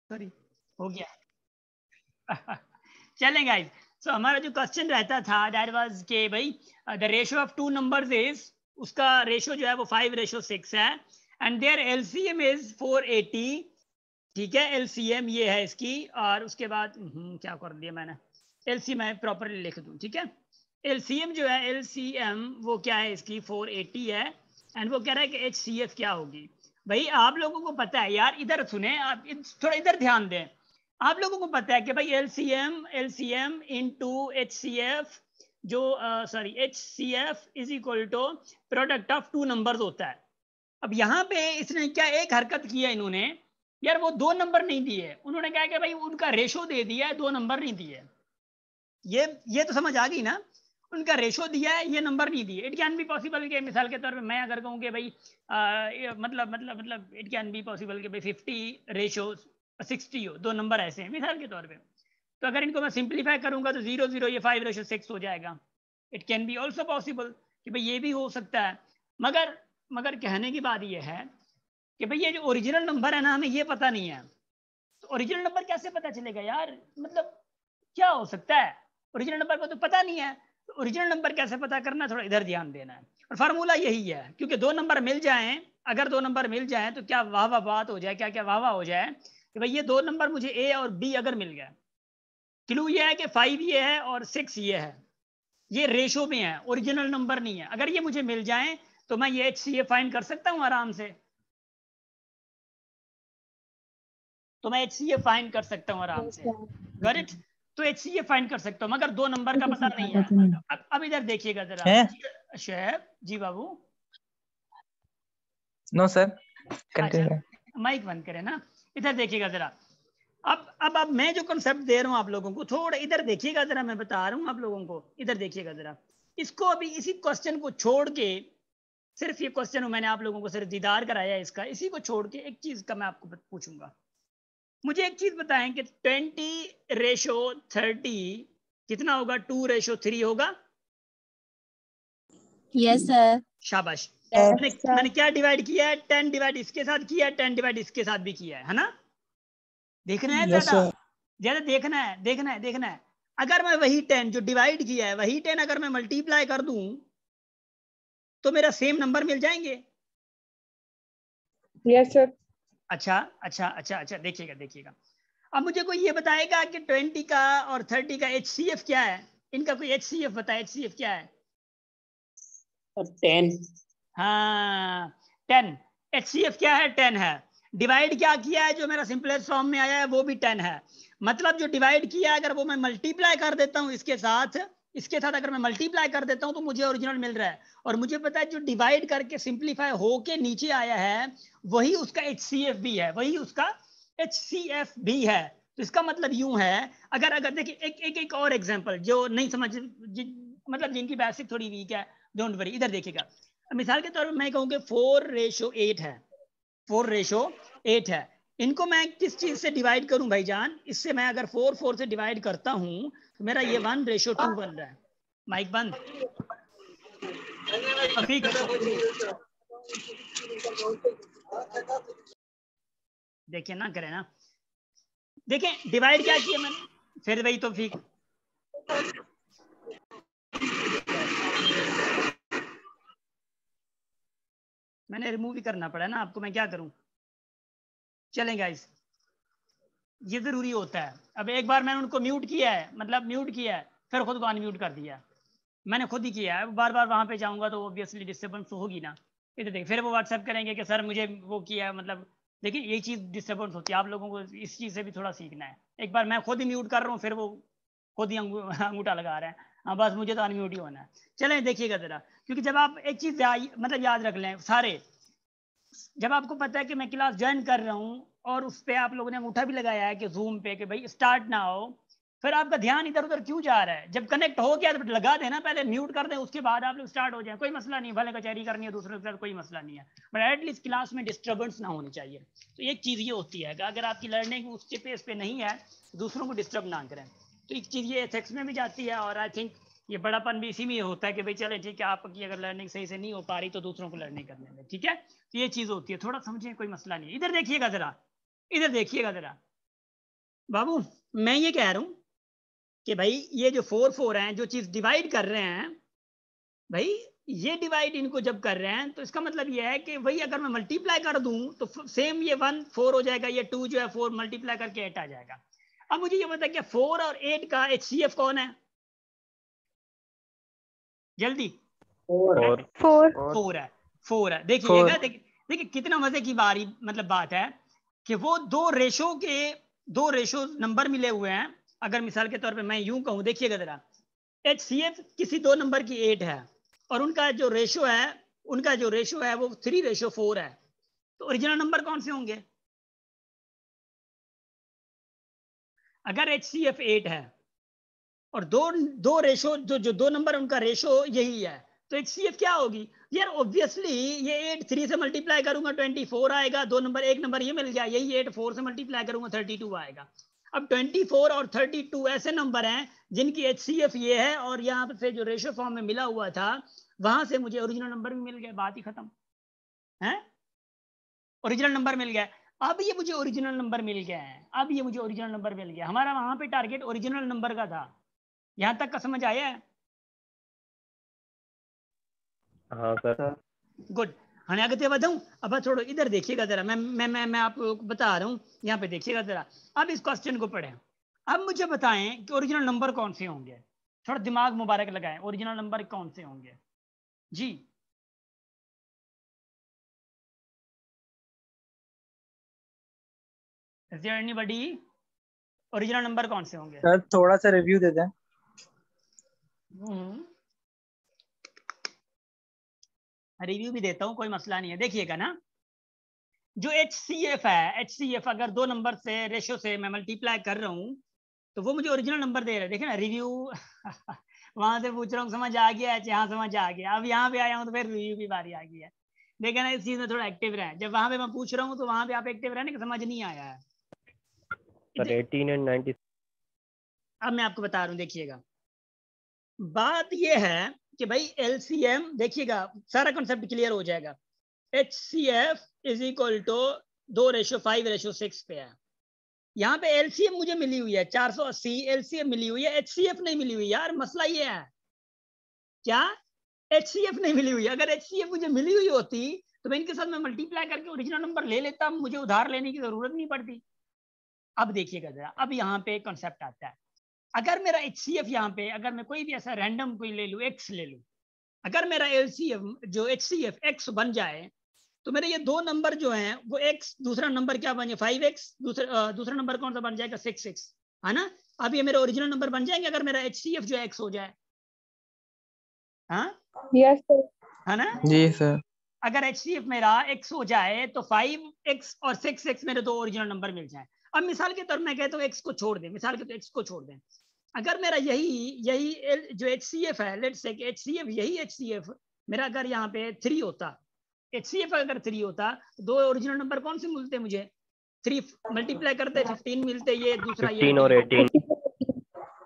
Sorry हो गया। चलें गाइस, सो हमारा जो क्वेश्चन रहता था दैट वाज के भाई the ratio of two numbers is, उसका रेशियो जो है वो 5:6 है, एंड देयर एलसीएम इज 480। ठीक है, एलसीएम ये है इसकी, और उसके बाद क्या कर दिया मैंने, एलसीएम मैं प्रॉपरली लिख दूं, ठीक है। एलसीएम जो है, एलसीएम वो क्या है इसकी 480 है, एंड वो कह रहा है कि एचसीएफ क्या होगी। भाई आप लोगों को पता है यार, इधर सुने आप, थोड़ा इधर ध्यान दें। आप लोगों को पता है कि भाई एलसीएम इनटू एचसीएफ, जो sorry HCF is equal to product of two numbers होता है। अब यहाँ पे इसने क्या एक हरकत की है इन्होंने, यार वो दो नंबर नहीं दिए, उन्होंने कहा कि भाई उनका रेशो दे दिया है, दो नंबर नहीं दिए। ये तो समझ आ गई ना, उनका रेशो दिया है, ये नंबर नहीं दिए। इट कैन बी पॉसिबल के मिसाल के तौर पे मैं अगर कहूँ कि भाई मतलब इट कैन बी पॉसिबल कि भाई 50:60 हो, दो नंबर ऐसे हैं मिसाल के तौर पे। तो अगर इनको मैं सिंप्लीफाई करूंगा तो 0 0 ये 5:6 हो जाएगा। It can be also possible कि भाई ये भी हो सकता है, मगर मगर कहने की बात ये है कि भाई ये जो ओरिजिनल नंबर है ना, हमें ये पता नहीं है। तो ओरिजिनल नंबर कैसे पता चलेगा यार, मतलब क्या हो सकता है, ओरिजिनल नंबर को तो पता नहीं है। तो ओरिजिनल नंबर कैसे पता करना, थोड़ा इधर ध्यान देना है। और फार्मूला यही है, क्योंकि दो नंबर मिल जाएं, अगर दो नंबर मिल जाएं तो क्या वाह वाह बात हो जाए, क्या क्या वाह वाह हो जाए कि भाई ये दो नंबर मुझे ए और बी अगर मिल गए, क्लू ये है कि 5 ये है और 6 ये है, ये रेशो में है, ओरिजिनल नंबर नहीं है। अगर ये मुझे मिल जाए तो मैं ये HCF फाइंड कर सकता हूं आराम से, तो मैं HCF फाइंड कर सकता हूं आराम से। Got it? तो HCF फाइंड कर सकता हूं, मगर दो नंबर का पता नहीं है। अब इधर देखिएगा जरा शेफ जी बाबू। नो सर, अच्छा माइक बंद करें ना, इधर देखिएगा जरा। अब मैं जो कंसेप्ट दे रहा हूं आप लोगों को, थोड़ा इधर देखिएगा जरा, मैं बता रहा हूं आप लोगों को, इधर देखिएगा जरा। इसको अभी इसी क्वेश्चन को छोड़ के, सिर्फ ये क्वेश्चन मैंने आप लोगों को सिर्फ दीदार कराया है इसका, इसी को छोड़ के एक चीज का मैं आपको पूछूंगा। मुझे एक चीज बताएं कि 20:30 कितना होगा? 2:3 होगा? Yes sir. शाबाश। मैंने क्या डिवाइड किया है? 10 डिवाइड इसके साथ किया है, 10 डिवाइड इसके साथ भी किया है ना? देखना है ज्यादा, ज्यादा देखना है, देखना है, देखना है। अगर मैं वही 10 जो डिवाइड किया है, वही 10 अगर मैं मल्टीप्लाई कर दूं तो मेरा सेम नंबर मिल जाएंगे। Yes sir. अच्छा अच्छा अच्छा अच्छा, देखिएगा देखिएगा। अब मुझे कोई ये बताएगा कि 20 का और 30 का HCF क्या है? इनका कोई HCF बताए, HCF क्या है? 10। हाँ 10। HCF क्या है? 10 है। डिवाइड क्या किया है? जो मेरा सिंपलेस्ट फॉर्म में आया है वो भी 10 है। मतलब जो डिवाइड किया है, अगर वो मैं मल्टीप्लाई कर देता हूं इसके साथ अगर मैं मल्टीप्लाई कर देता हूं तो मुझे ओरिजिनल मिल रहा है। और मुझे पता है जो डिवाइड करके सिंप्लीफाई होके नीचे आया है वही उसका HCF भी है, वही उसका HCF भी है। तो इसका मतलब यूं है, अगर देखिए एक और एग्जांपल जो नहीं समझ, मतलब जिनकी बेसिक थोड़ी वीक है, डोंट वरी, इधर देखिएगा। मिसाल के तौर पर मैं कहूँ कि 4:8 है, 4:8 है। इनको मैं किस चीज से डिवाइड करूं भाईजान? इससे मैं अगर 4 से डिवाइड करता हूं तो मेरा ये 1:2 बन रहा है। माइक बंद। देखिए ना, करें ना, देखें डिवाइड क्या किया मैंने, फिर वही तो ठीक। मैंने रिमूव ही करना पड़ा ना आपको, मैं क्या करूं। चलें गाइस, ये जरूरी होता है। अब एक बार मैंने उनको म्यूट किया है, मतलब म्यूट किया है, फिर खुद को अनम्यूट कर दिया, मैंने खुद ही किया है। बार बार वहां पे जाऊंगा तो ऑब्वियसली डिस्टर्बेंस तो होगी ना। इधर देखिए, फिर वो व्हाट्सएप करेंगे कि सर मुझे वो किया, मतलब देखिए यही चीज़ डिस्टर्बेंस होती है। आप लोगों को इस चीज़ से भी थोड़ा सीखना है। एक बार मैं खुद ही म्यूट कर रहा हूँ, फिर वो खुद ही अंगूठा लगा रहे हैं, हाँ बस मुझे तो अनम्यूट ही होना है। चलें देखिएगा जरा, क्योंकि जब आप एक चीज़ मतलब याद रख लें सारे, जब आपको पता है कि मैं क्लास ज्वाइन कर रहा हूँ और उस पर आप लोगों ने अंगूठा भी लगाया है कि जूम पे कि भाई स्टार्ट ना हो, फिर आपका ध्यान इधर उधर क्यों जा रहा है? जब कनेक्ट हो गया तो लगा देना, पहले म्यूट कर दें, उसके बाद आप लोग स्टार्ट हो जाए, कोई मसला नहीं। भले कचहरी करनी है दूसरे के साथ, कोई मसला नहीं है, बट एटलीस्ट क्लास में डिस्टर्बेंस ना होनी चाहिए। तो एक चीज़ ये होती है कि अगर आपकी लर्निंग उस पेस पे नहीं है, दूसरों को डिस्टर्ब ना करें। तो एक चीज़ ये एथिक्स में भी जाती है, और आई थिंक ये बड़ापन भी इसी में होता है कि भाई चले ठीक है, आपकी अगर लर्निंग सही से नहीं हो पा रही तो दूसरों को लर्निंग करने में, ठीक है। तो ये चीज़ होती है, थोड़ा समझिए, कोई मसला नहीं है। इधर देखिएगा जरा, इधर देखिएगा जरा, बाबू मैं ये कह रहा हूं कि भाई ये जो 4 4 हैं, जो चीज डिवाइड कर रहे हैं भाई, ये डिवाइड इनको जब कर रहे हैं तो इसका मतलब ये है कि भाई अगर मैं मल्टीप्लाई कर दूं तो सेम ये 1 4 हो जाएगा, ये 2 जो है 4 मल्टीप्लाई करके 8 आ जाएगा। अब मुझे ये बता कि 4 और 8 का HCF कौन है? जल्दी। 4 4 है, 4 है। देखिएगा, देखिए कितना मजे की बारी मतलब बात है कि वो दो रेशो नंबर मिले हुए हैं। अगर मिसाल के तौर पे मैं यूं कहूं, देखिएगा जरा, HCF किसी दो नंबर की 8 है और उनका जो रेशो है वो 3:4 है, तो ओरिजिनल नंबर कौन से होंगे? अगर HCF 8 है और दो दो रेशो जो दो नंबर उनका रेशो यही है, तो HCF क्या होगी यार? ऑब्वियसली ये 8 3 से मल्टीप्लाई करूंगा 24 आएगा, दो नंबर एक नंबर ये मिल गया, यही 8 4 से मल्टीप्लाई करूंगा 32 आएगा। अब 24 और 32 ऐसे नंबर हैं जिनकी HCF ये है और यहाँ से जो रेशो फॉर्म में मिला हुआ था वहां से मुझे ओरिजिनल नंबर भी मिल गया, बात ही खत्म है। ओरिजिनल नंबर मिल गया। अब ये मुझे ओरिजिनल नंबर मिल गया है, अब ये मुझे ओरिजिनल नंबर मिल गया। हमारा वहां पे टारगेट ओरिजिनल नंबर का था। यहां तक का समझ आया है? हाँ सर। गुड। हाँ आगे बताऊं? अब थोड़ा इधर देखिएगा जरा, मैं आपको बता रहा हूँ, यहाँ पे देखिएगा जरा। अब इस क्वेश्चन को पढ़ें। अब मुझे बताएं कि ओरिजिनल नंबर कौन से होंगे। थोड़ा दिमाग मुबारक लगाएं, ओरिजिनल नंबर कौन से होंगे जी? Is there anybody? Original number कौन से होंगे? सर थोड़ा सा रिव्यू दे दें। रिव्यू भी देता हूँ, कोई मसला नहीं है। देखिएगा ना, जो HCF है, HCF अगर दो नंबर से रेशो से मैं मल्टीप्लाई कर रहा हूँ तो वो मुझे ओरिजिनल नंबर दे रहा है। देखिए ना रिव्यू वहां से पूछ रहा हूँ, समझ आ गया है? हाँ समझ आ गया। अब यहाँ पे आया हूँ तो फिर रिव्यू की बारी आ गई है। देखा ना, इस चीज में थोड़ा एक्टिव रहे। जब वहां पे मैं पूछ रहा हूँ तो वहां पे आप एक्टिव रहने का समझ नहीं आया है। Sir 18 and 90। अब मैं आपको बता रहा हूँ, देखिएगा बात यह है कि भाई LCM, देखिएगा सारा कॉन्सेप्ट क्लियर हो जाएगा। HCF इज इक्वल टू 2:5:6 पे है। यहाँ पे LCM मुझे मिली हुई है 480, LCM मिली हुई है, HCF नहीं मिली हुई यार। मसला ये है क्या, HCF नहीं मिली हुई। अगर HCF मुझे मिली हुई होती तो मैं इनके साथ मैं मल्टीप्लाई करके ओरिजिनल नंबर ले लेता, मुझे उधार लेने की जरूरत नहीं पड़ती। अब देखिएगा जरा, अब यहाँ पे कॉन्सेप्ट आता है। अगर मेरा HCF यहाँ पे, अगर मैं कोई भी ऐसा रैंडम कोई ले लूँ, X ले लूँ, अगर मेरा LCM जो HCF X बन जाए तो मेरे ये दो नंबर जो हैं वो X, दूसरा नंबर क्या बन जाए 5X, दूसरा नंबर कौन सा बन जाएगा 6X, है ना? अब ये मेरे ओरिजिनल नंबर बन जाएंगे अगर मेरा HCF जो X हो जाए। हाँ यस सर। है ना? जी सर। अगर HCF मेरा X हो जाए तो 5X और 6X मेरे दो ओरिजिनल नंबर मिल जाए। अब मिसाल के तौर मैं कहता हूँ X को छोड़ दें, मिसाल के तौर X को छोड़ दें। अगर मेरा यही जो HCF है, लेट्स से कि HCF यही HCF मेरा अगर यहाँ पे 3 होता, HCF अगर 3 होता तो दो ओरिजिनल नंबर कौन से मिलते मुझे? 3 मल्टीप्लाई करते 15 मिलते, ये दूसरा ये 15 और 18।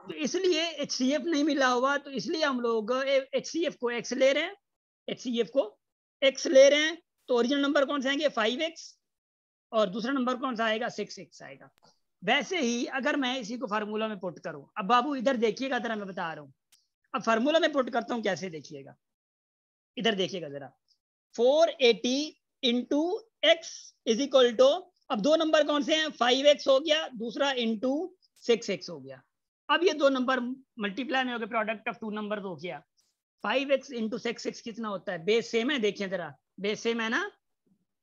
तो इसलिए HCF नहीं मिला हुआ, तो इसलिए हम लोग HCF को X ले रहे हैं, HCF को X ले रहे हैं। तो ओरिजिनल नंबर कौन से आएंगे 5X और दूसरा नंबर कौन सा आएगा 6X आएगा। वैसे ही अगर मैं इसी को फार्मूला में पुट करूं, अब बाबू इधर देखिएगा जरा, मैं बता रहा हूं। अब फार्मूला में पुट करता हूं कैसे, देखिएगा इधर देखिएगा जरा। 480 into x is equal to, अब दो नंबर कौन से हैं 5X हो गया, दूसरा इंटू 6X हो गया। अब ये दो नंबर मल्टीप्लाई में हो गए, प्रोडक्ट ऑफ टू नंबर हो गया। 5X इंटू 6X कितना होता है? बेस सेम है, देखिए जरा बेस सेम है ना,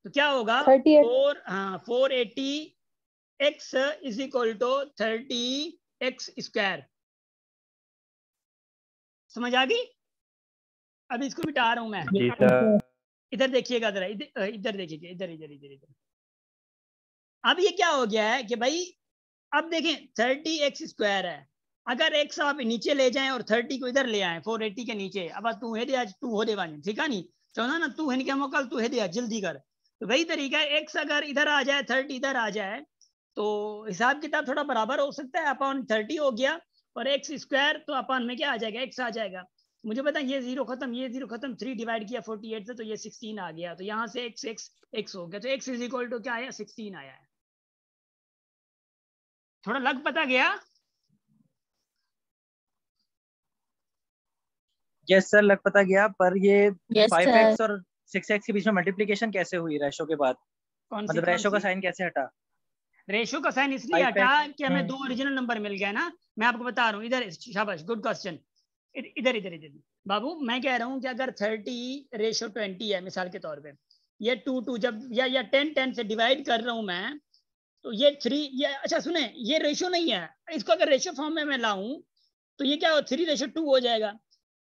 तो क्या होगा 38। 480x is equal to 30x square. समझ आ गई? अब इसको मिटा रहा हूं मैं। जी सर। इधर देखिएगा जरा, इधर देखिएगा, इधर इधर इधर इधर। अब ये क्या हो गया है कि भाई अब देखें 30x स्क्वायर है, अगर x आप नीचे ले जाएं और 30 को इधर ले आए 480 के नीचे, अब तू है दे आज तू हो दे वाली, ठीक है नहीं चौना ना, तू है नहीं क्या मोकल, तू है दे जल्दी कर। तो वही तरीका है, x अगर इधर आ जाए 30 इधर आ जाए तो हिसाब किताब थोड़ा बराबर हो सकता है। अपॉन 30 हो गया और एक्स स्क्वायर तो अपॉन में क्या आ जाएगा x आ जाएगा। मुझे पता ये जीरो खत्म, ये जीरो खत्म, 3 डिवाइड किया 48 से तो ये 16 आ गया, तो यहाँ से x हो गया, तो x इज इक्वल टू क्या आया 16 आया है। थोड़ा लग पता गया? यस सर, लग पता गया, पर ये यस 5x और 6x के बीच में मल्टीप्लिकेशन कैसे हुई रेशो के बाद? कौन मतलब सी रेशो का साइन कैसे हटा? रेशो का साइन इसलिए 5x हटा कि हमें दो ओरिजिनल नंबर मिल गया ना। मैं आपको बता रहा हूँ, इधर शाबाश, गुड क्वेश्चन। इधर इधर इधर बाबू, मैं कह रहा हूँ कि अगर 30:20 है मिसाल के तौर पे, ये 2 जब या 10 से डिवाइड कर रहा हूँ मैं, तो ये 3, ये अच्छा सुने, ये रेशो नहीं है। इसको अगर रेशो फॉर्म में मैं लाऊं तो ये क्या हो, 3:2 हो जाएगा।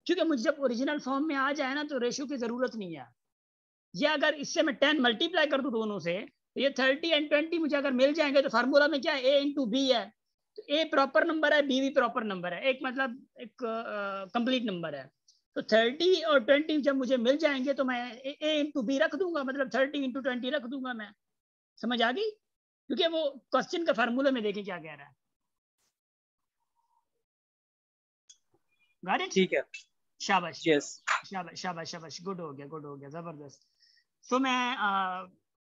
क्योंकि मुझे जब ओरिजिनल फॉर्म में आ जाए ना तो रेशो की जरूरत नहीं है। ये अगर इससे मैं 10 मल्टीप्लाई कर दूं दोनों से, तो ये 30 और 20 मुझे अगर मिल जाएंगे तो फार्मूला में क्या है, ए इंटू बी है। तो ए प्रॉपर नंबर है, बी भी प्रॉपर नंबर है, एक मतलब एक कंप्लीट नंबर है। तो 30 और 20 जब मुझे मिल जाएंगे तो मैं ए इंटू बी रख दूंगा, मतलब 30 इंटू 20 रख दूंगा मैं। समझ आ गई? क्योंकि वो क्वेश्चन का फार्मूला में देखें क्या कह रहा है। Got it? ठीक है, शाबाश यस शाबाश शाबाश शाबाश, गुड हो गया, गुड हो गया, जबरदस्त। सो मैं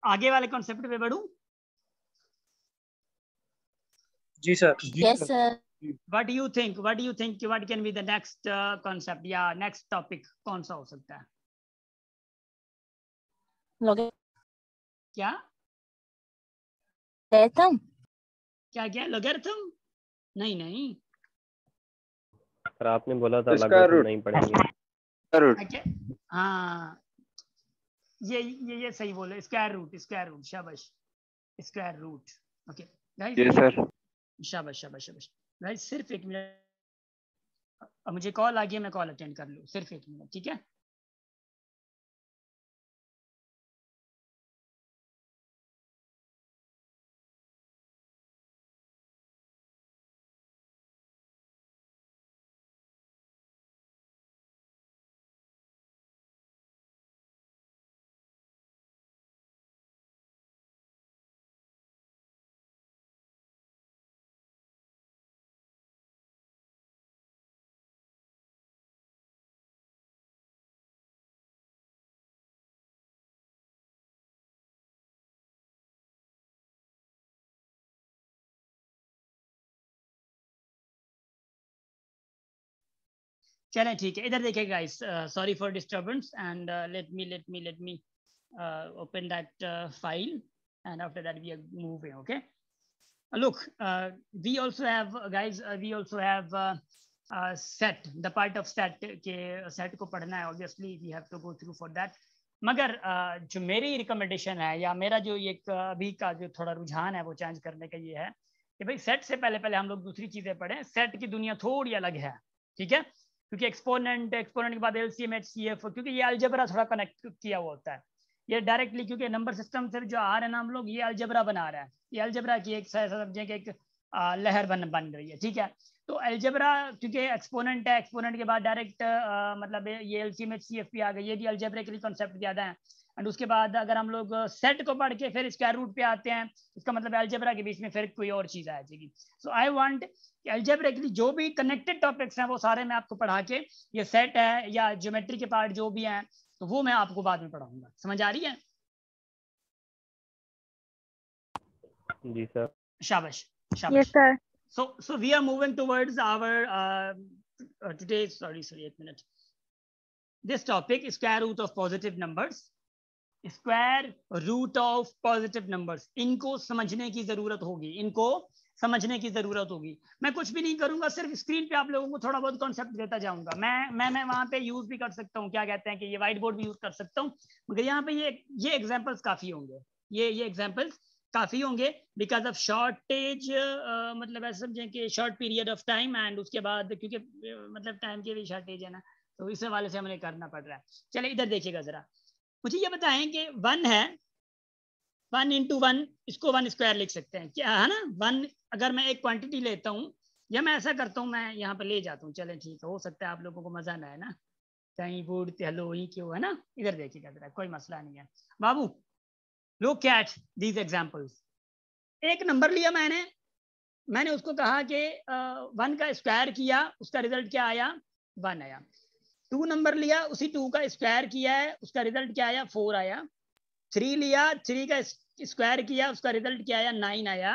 आगे वाले कॉन्सेप्ट पे बढ़ूं? जी sir. Yes sir. What do you think? What do you think? What can be the next concept? या next topic कौन सा हो सकता है? क्या लोगरिथम। क्या क्या लोगरिथम? नहीं नहीं, सर आपने बोला था इसका लॉगरिथम रूट। नहीं पढ़ेंगे। रूट। क्या? हाँ, ये सही बोले, स्क्वायर रूट, स्क्वायर रूट, शाबाश, स्क्वायर रूट। ओके गाइस, जी सर। शाबाश शाबाश शाबाश गाइस। सिर्फ 1 मिनट, अब मुझे कॉल आ गई है, मैं कॉल अटेंड कर लूँ, सिर्फ 1 मिनट, ठीक है? चलें ठीक है, इधर देखिए guys, sorry for disturbance and let me open that file, and after that we are moving. Okay, look, we also have guys, we also have set, the part of set के set को पढ़ना है, obviously we have to go through for that. मगर जो मेरी recommendation है, या मेरा जो ये अभी का जो थोड़ा रुझान है वो चेंज करने का ये है कि भाई सेट से पहले हम लोग दूसरी चीजें पढ़ें। सेट की दुनिया थोड़ी अलग है, ठीक है? क्योंकि एक्सपोनेंट के बाद एलसीएम, एचसीएफ, क्योंकि ये अलजेब्रा थोड़ा कनेक्ट किया हुआ होता है। ये डायरेक्टली क्योंकि नंबर सिस्टम से जो आ रहे हैं ना हम लोग, ये अलजेब्रा बना रहा है, ये अलजेब्रा की एक समझे कि एक लहर बन रही है, ठीक है? तो अलजेब्रा क्योंकि एक्सपोनेंट है, एक्सपोनेंट के बाद डायरेक्ट मतलब ये एलसीएम, एचसीएफ भी आ गई, ये भी अलजेब्रिकली कॉन्सेप्ट ज्यादा है। एंड उसके बाद अगर हम लोग सेट को पढ़ के फिर स्क्वायर रूट पे आते हैं, इसका मतलब अलजेब्रा के बीच में फिर कोई और चीज आ जाएगी। सो आई वांट अलजेब्रिकली जो भी कनेक्टेड टॉपिक्स हैं वो सारे मैं आपको पढ़ा के, ये सेट है या ज्योमेट्री के पार्ट जो भी हैं तो वो मैं आपको बाद में पढ़ाऊंगा। समझ आ रही है? जी सर। शाबाश शाबाश। Yes sir. So we are moving towards our today's, sorry 1 minute, this topic, square root of positive numbers, square root of positive numbers. इनको समझने की जरूरत होगी, इनको समझने की जरूरत होगी। मैं कुछ भी नहीं करूंगा, सिर्फ स्क्रीन पे आप लोगों को थोड़ा बहुत कॉन्सेप्ट देता जाऊंगा। मैं वहां पे यूज भी कर सकता हूँ, क्या कहते हैं कि ये व्हाइट बोर्ड भी यूज कर सकता हूँ, मगर यहाँ पे ये एग्जांपल्स काफी होंगे, ये एग्जांपल्स काफी होंगे बिकॉज ऑफ शॉर्टेज, मतलब ऐसे समझें कि short period of time, and उसके बाद क्योंकि मतलब टाइम की भी शॉर्टेज है ना, तो इस हवाले से हमें करना पड़ रहा है। चलिए इधर देखिएगा जरा, मुझे ये बताएं कि 1 है, 1 इंटू 1, इसको 1 स्क्वायर लिख सकते हैं क्या, है ना? 1 अगर मैं एक क्वांटिटी लेता हूँ, या मैं ऐसा करता हूँ, मैं यहाँ पे ले जाता हूँ, चलें ठीक है, हो सकता है आप लोगों को मजा ना है ना, कहीं बोर्ड हेलो ही क्यों, है ना? इधर देखिएगा जरा, कोई मसला नहीं है बाबू। Look at these examples. एक नंबर लिया मैंने उसको कहा कि 1 का स्क्वायर किया, उसका रिजल्ट क्या आया, 1 आया। 2 नंबर लिया, उसी 2 का स्क्वायर किया है, उसका रिजल्ट क्या आया, 4 आया। 3 लिया, 3 का स्क्वायर किया, उसका रिजल्ट क्या आया, 9 आया।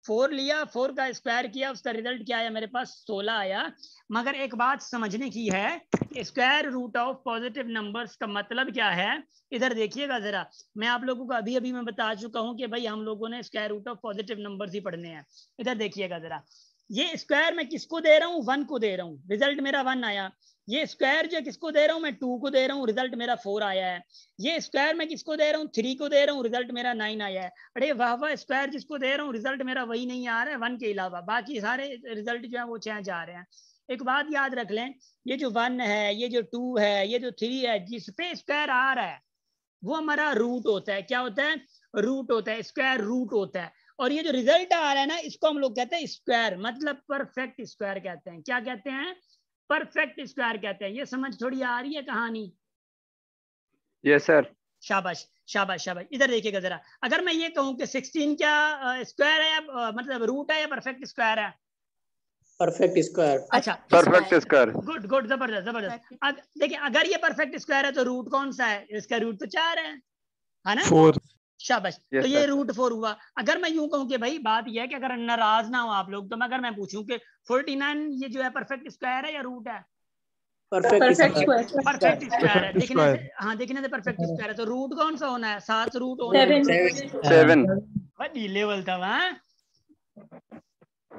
4 लिया, 4 का स्क्वायर किया, उसका रिजल्ट क्या आया मेरे पास 16 आया। मगर एक बात समझने की है, square root of positive numbers का मतलब क्या है। इधर देखिएगा जरा, मैं आप लोगों को अभी मैं बता चुका हूं कि भाई हम लोगों ने square root of positive numbers ही पढ़ने हैं। इधर देखिएगा जरा, ये स्क्वायर मैं किसको दे रहा हूँ, 1 को दे रहा हूँ, रिजल्ट मेरा 1 आया। ये स्क्वायर जो किसको दे रहा हूँ, मैं 2 को दे रहा हूँ, रिजल्ट मेरा 4 आया है। ये स्क्वायर मैं किसको दे रहा हूँ, 3 को दे रहा हूँ, रिजल्ट मेरा 9 आया है। अरे वाह वाह, स्क्वायर जिसको दे रहा हूँ रिजल्ट मेरा वही नहीं आ रहा है 1 के अलावा, बाकी सारे रिजल्ट जो है वो चेंज आ रहे हैं। एक बात याद रख लें, ये जो 1 है, ये जो 2 है, ये जो 3 है, जिसपे स्क्वायर आ रहा है वो हमारा रूट होता है। क्या होता है, रूट होता है, स्क्वायर रूट होता है। और ये जो रिजल्ट आ रहा है ना, इसको हम लोग कहते हैं स्क्वायर, मतलब परफेक्ट स्क्वायर कहते हैं। क्या कहते हैं, परफेक्ट स्क्वायर कहते हैं। ये समझ थोड़ी आ रही है कहानी। Yes sir. शाबाश शाबाश शाबाश। इधर देखिएगा जरा, अगर मैं ये कहूं कि 16 क्या स्क्वायर है या मतलब रूट है या परफेक्ट स्क्वायर है, परफेक्ट स्क्वायर। अच्छा परफेक्ट स्क्वायर। गुड गुड, जबरदस्त जबरदस्त। देखिए अगर ये परफेक्ट स्क्वायर है तो रूट कौन सा है, इसका रूट तो 4 है ना। 4। शाबाश। Yes, तो ये sir. रूट 4 हुआ। अगर मैं यूं कहूं कि भाई बात ये है कि अगर नाराज ना हो आप लोग, तो मैं अगर मैं पूछूं कि 49 ये जो है परफेक्ट स्क्वायर है या रूट है, परफेक्ट स्क्वायर। परफेक्ट स्क्वायर है। Perfect दिखने square. से, हाँ दिखने से परफेक्ट स्क्वायर है, तो रूट कौन सा होना है, 7 रूट होना है। 7। बड़ी लेवल था वहां,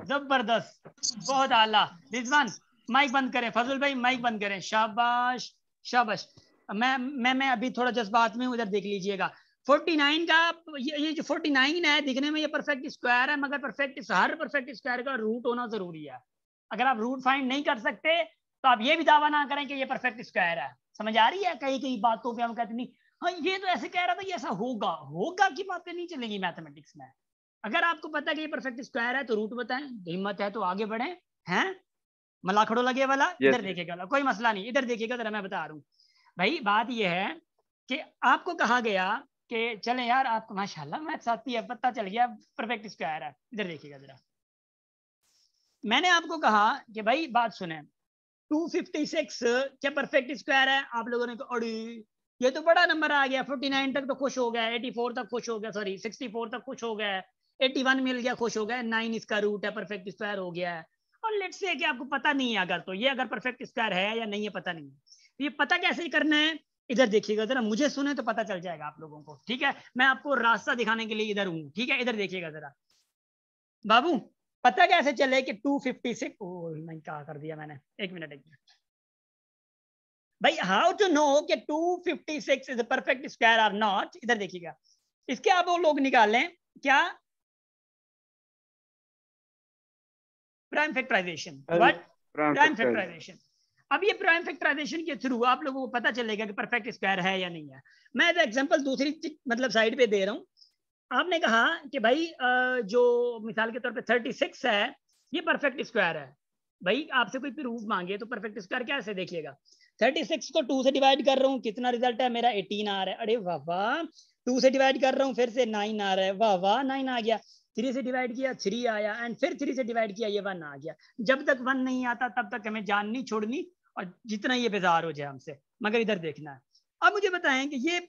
जबरदस्त, बहुत आला। रिजवान माइक बंद करें, फजल भाई माइक बंद करें। शाबाश शाबाश। मैं अभी थोड़ा जज्बात में हूं, उधर देख लीजिएगा। 49 का ये जो 49 है दिखने में ये परफेक्ट स्क्वायर है, मगर हर परफेक्ट स्क्वायर का रूट होना जरूरी है। अगर आप रूट फाइंड नहीं कर सकते तो आप ये भी दावा ना करें कि ये परफेक्ट स्क्वायर है। समझ आ रही है, कई कई बातों पे हम कहते नहीं हाँ ये तो ऐसे कह रहा था, ये ऐसा होगा, होगा की बातें नहीं चलेंगी मैथमेटिक्स में। अगर आपको पता है कि ये परफेक्ट स्क्वायर है तो रूट बताएं, हिम्मत है तो आगे बढ़े हैं। मलाखड़ो लगे वाला। Yes. इधर देखिएगा, कोई मसला नहीं, इधर देखिएगा जरा, मैं बता रहा हूँ भाई। बात ये है कि आपको कहा गया कि चले यार, आपको माशाल्लाह मैथ्स आती है, पता चल गया परफेक्ट स्क्वायर है। इधर देखिएगा जरा, मैंने आपको कहा कि भाई बात सुने, 256 क्या परफेक्ट स्क्वायर है। आप लोगों ने कहा अरे ये तो बड़ा नंबर आ गया, 49 तक तो खुश हो गया, 84 तक खुश हो गया, सॉरी 64 तक खुश हो गया, 81 मिल गया, खुश हो गया, 9 इसका रूट है, परफेक्ट स्क्वायर हो गया है। और लेट्स से कि आपको पता नहीं है अगर, तो ये अगर परफेक्ट स्क्वायर है या नहीं है पता नहीं है, तो ये पता कैसे ही करना है। इधर देखिएगा जरा, मुझे सुने तो पता चल जाएगा आप लोगों को, ठीक है। मैं आपको रास्ता दिखाने के लिए इधर हूँ, ठीक है। इधर देखिएगा जरा बाबू, पता कैसे चले कि 256, ओह मैं क्या कर दिया मैंने, एक मिनट भाई, हाउ टू नो कि 256 इज अ परफेक्ट स्क्वायर और नॉट। इधर देखिएगा, इसके आप वो लोग निकालें क्या, prime factorization. What, prime factorization. अब ये प्राइम फैक्टराइजेशन के थ्रू आप लोगों को पता चलेगा कि परफेक्ट स्क्वायर है या नहीं है। मैं एग्जांपल दूसरी मतलब साइड पे दे रहा हूँ। आपने कहा कि भाई जो मिसाल के तौर पे 36 है ये परफेक्ट स्क्वायर है। भाई आपसे कोई प्रूफ मांगे तो परफेक्ट स्क्वायर कैसे, देखिएगा 36 को 2 से डिवाइड कर रहा हूँ, कितना रिजल्ट है मेरा 18 आ रहा है। अरे वाह वाह, 2 से डिवाइड कर रहा हूँ फिर से 9 आ रहा है, वाह वाह 9 आ गया। 3 से डिवाइड किया 3 आया, एंड फिर 3 से डिवाइड किया ये 1 आ गया। जब तक 1 नहीं आता तब तक हमें जान नहीं छोड़नी, और जितना ये बेजार हो जाए हमसे। मगर इधर देखना है। अब मुझे बताएं कि ये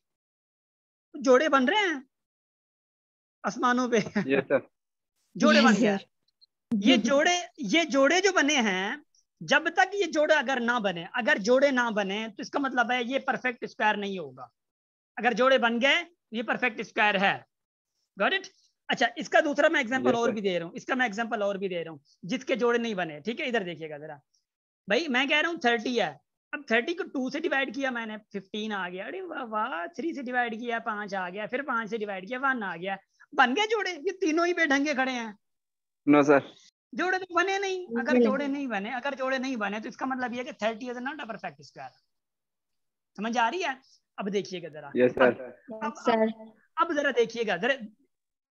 जोड़े बन रहे हैं आसमानों पे। Yes sir. जोड़े बन गया। ये जोड़े जो बने हैं, जब तक ये जोड़े अगर ना बने, अगर जोड़े ना बने तो इसका मतलब है ये परफेक्ट स्क्वायर नहीं होगा। अगर जोड़े बन गए ये परफेक्ट स्क्वायर है। Got it. अच्छा, इसका दूसरा मैं एग्जांपल और भी दे रहा हूँ, इसका मैं एग्जांपल और भी दे रहा हूँ जिसके जोड़े नहीं बने, ठीक है। इधर देखिएगा जरा, भाई मैं कह रहा हूँ 30 है, अब 30 को 2 से डिवाइड किया मैंने 15 आ गया। अरे वाह वाह, 3 से डिवाइड किया 5 आ गया, फिर 5 से डिवाइड किया 1 आ गया। बन गए जोड़े, ये तीनों ही बेढंगे खड़े हैं। नो सर, जोड़े तो बने नहीं। अगर जोड़े नहीं बने तो इसका मतलब ये कि 30 is not a perfect square. समझ आ रही है। अब देखिएगा जरा, यस सर। अब जरा देखिएगा,